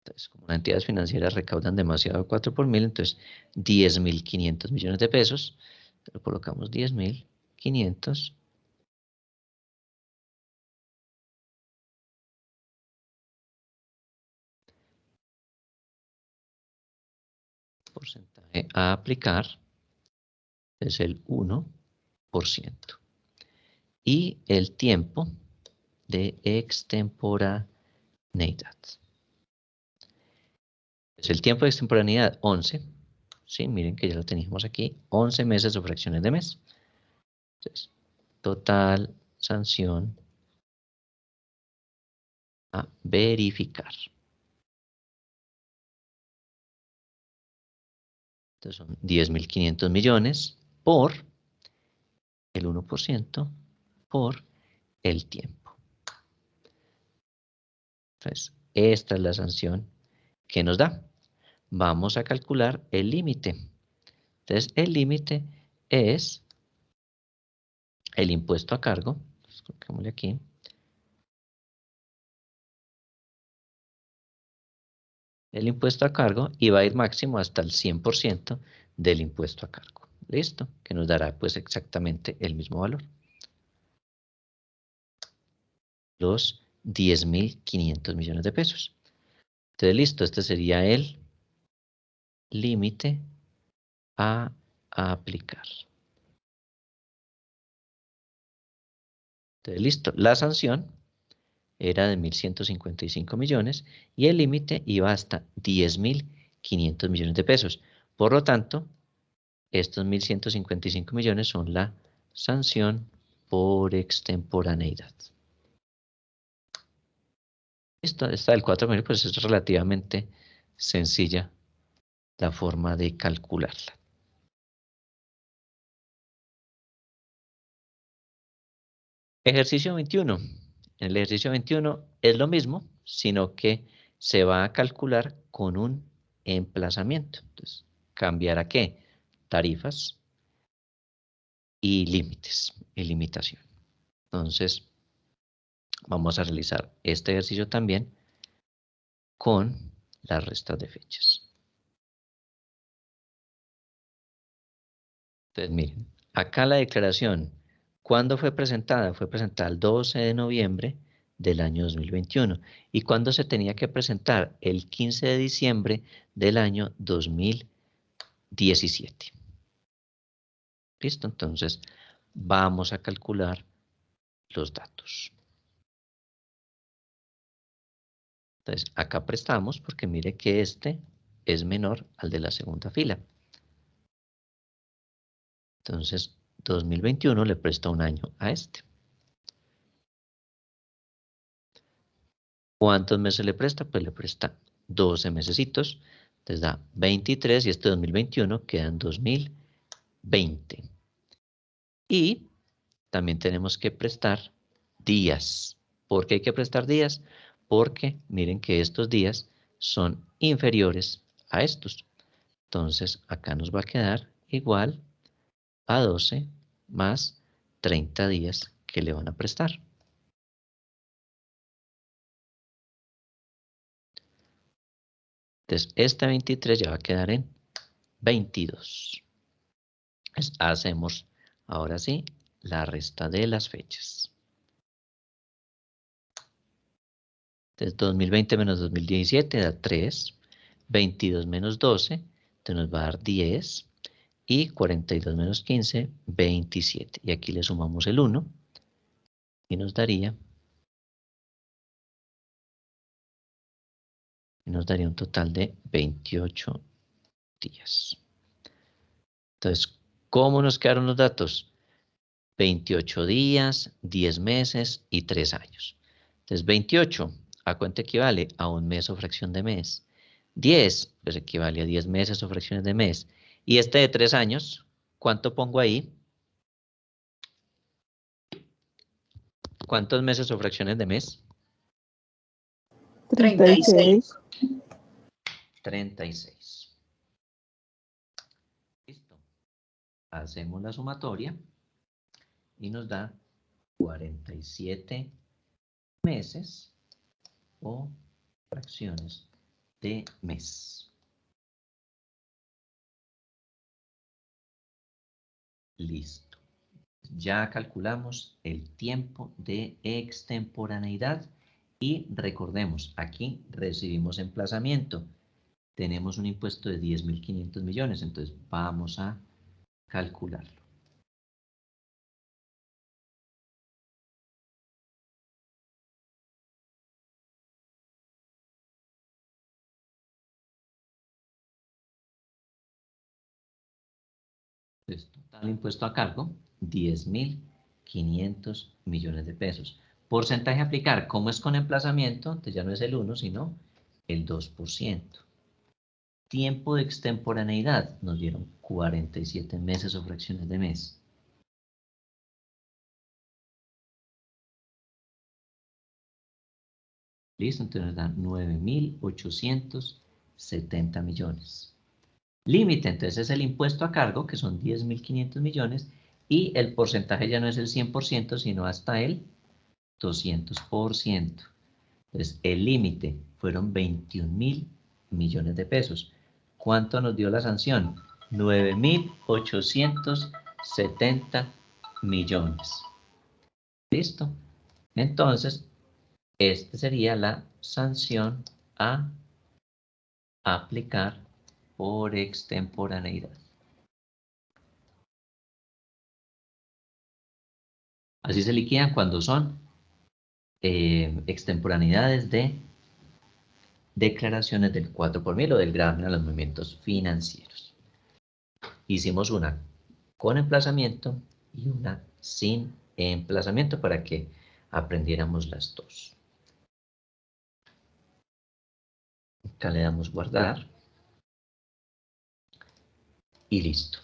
Entonces, como las entidades financieras recaudan demasiado 4 por 1000, entonces 10.500 millones de pesos, pero colocamos 10.500. Porcentaje a aplicar es el 1%. Y el tiempo de extemporaneidad. Es el tiempo de extemporaneidad 11. Sí, miren que ya lo teníamos aquí. 11 meses o fracciones de mes. Entonces, total sanción a verificar. Entonces son 10.500 millones por el 1% por el tiempo. Entonces, esta es la sanción que nos da. Vamos a calcular el límite. Entonces, el límite es el impuesto a cargo. Entonces, coloquémosle aquí. El impuesto a cargo y va a ir máximo hasta el 100% del impuesto a cargo. ¿Listo? Que nos dará pues exactamente el mismo valor. Los 10.500 millones de pesos. Entonces, listo, este sería el límite a aplicar. Entonces, listo, la sanción era de 1.155 millones y el límite iba hasta 10.500 millones de pesos. Por lo tanto, estos 1.155 millones son la sanción por extemporaneidad. Esta del 4 por 1000 pues es relativamente sencilla la forma de calcularla. Ejercicio 21. En el ejercicio 21 es lo mismo, sino que se va a calcular con un emplazamiento. Entonces, ¿cambiar a qué? Tarifas y límites y limitación. Entonces, vamos a realizar este ejercicio también con las restas de fechas. Entonces, miren, acá la declaración, ¿cuándo fue presentada? Fue presentada el 12 de noviembre del año 2021. ¿Y cuándo se tenía que presentar? El 15 de diciembre del año 2017. ¿Listo? Entonces, vamos a calcular los datos. Entonces, acá prestamos porque mire que este es menor al de la segunda fila. Entonces, 2021 le presta un año a este. ¿Cuántos meses le presta? Pues le presta 12 mesecitos. Entonces da 23 y este 2021 queda en 2020. Y también tenemos que prestar días. ¿Por qué hay que prestar días? Porque miren que estos días son inferiores a estos. Entonces acá nos va a quedar igual a 12 más 30 días que le van a prestar. Entonces este 23 ya va a quedar en 22. Hacemos ahora sí la resta de las fechas. Entonces 2020 menos 2017 da 3, 22 menos 12, entonces nos va a dar 10 y 42 menos 15, 27. Y aquí le sumamos el 1 y nos daría un total de 28 días. Entonces, ¿cómo nos quedaron los datos? 28 días, 10 meses y 3 años. Entonces, 28, ¿a cuánto equivale? A un mes o fracción de mes. 10, pues equivale a 10 meses o fracciones de mes. Y este de 3 años, ¿cuánto pongo ahí? ¿Cuántos meses o fracciones de mes? 36. 36. Listo. Hacemos la sumatoria y nos da 47 meses o fracciones de mes. Listo. Ya calculamos el tiempo de extemporaneidad y recordemos, aquí recibimos emplazamiento. Tenemos un impuesto de 10.500 millones, entonces vamos a calcularlo. Entonces, total impuesto a cargo, 10.500 millones de pesos. Porcentaje a aplicar, como es con emplazamiento, entonces ya no es el 1, sino el 2%. Tiempo de extemporaneidad, nos dieron 47 meses o fracciones de mes. Listo, entonces nos dan 9.870 millones. Límite, entonces es el impuesto a cargo, que son 10.500 millones, y el porcentaje ya no es el 100%, sino hasta el 200%. Entonces, el límite fueron 21.000 millones de pesos. ¿Cuánto nos dio la sanción? 9.870 millones. ¿Listo? Entonces, esta sería la sanción a aplicar por extemporaneidad. Así se liquidan cuando son extemporaneidades de declaraciones del 4 por 1000 o del gravamen a los movimientos financieros. Hicimos una con emplazamiento y una sin emplazamiento para que aprendiéramos las dos. Acá le damos guardar. Y listo.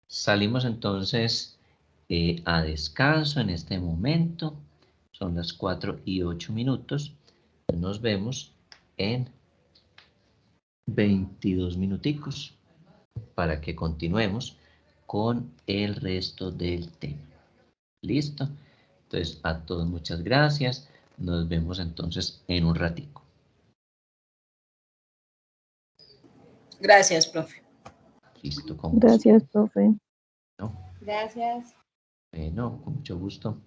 Salimos entonces a descanso en este momento. Son las 4:08. Nos vemos en 22 minuticos para que continuemos con el resto del tema. ¿Listo? Entonces, a todos muchas gracias. Nos vemos entonces en un ratico. Gracias, profe. Listo, con gusto. Gracias, profe. Gracias. Bueno, con mucho gusto.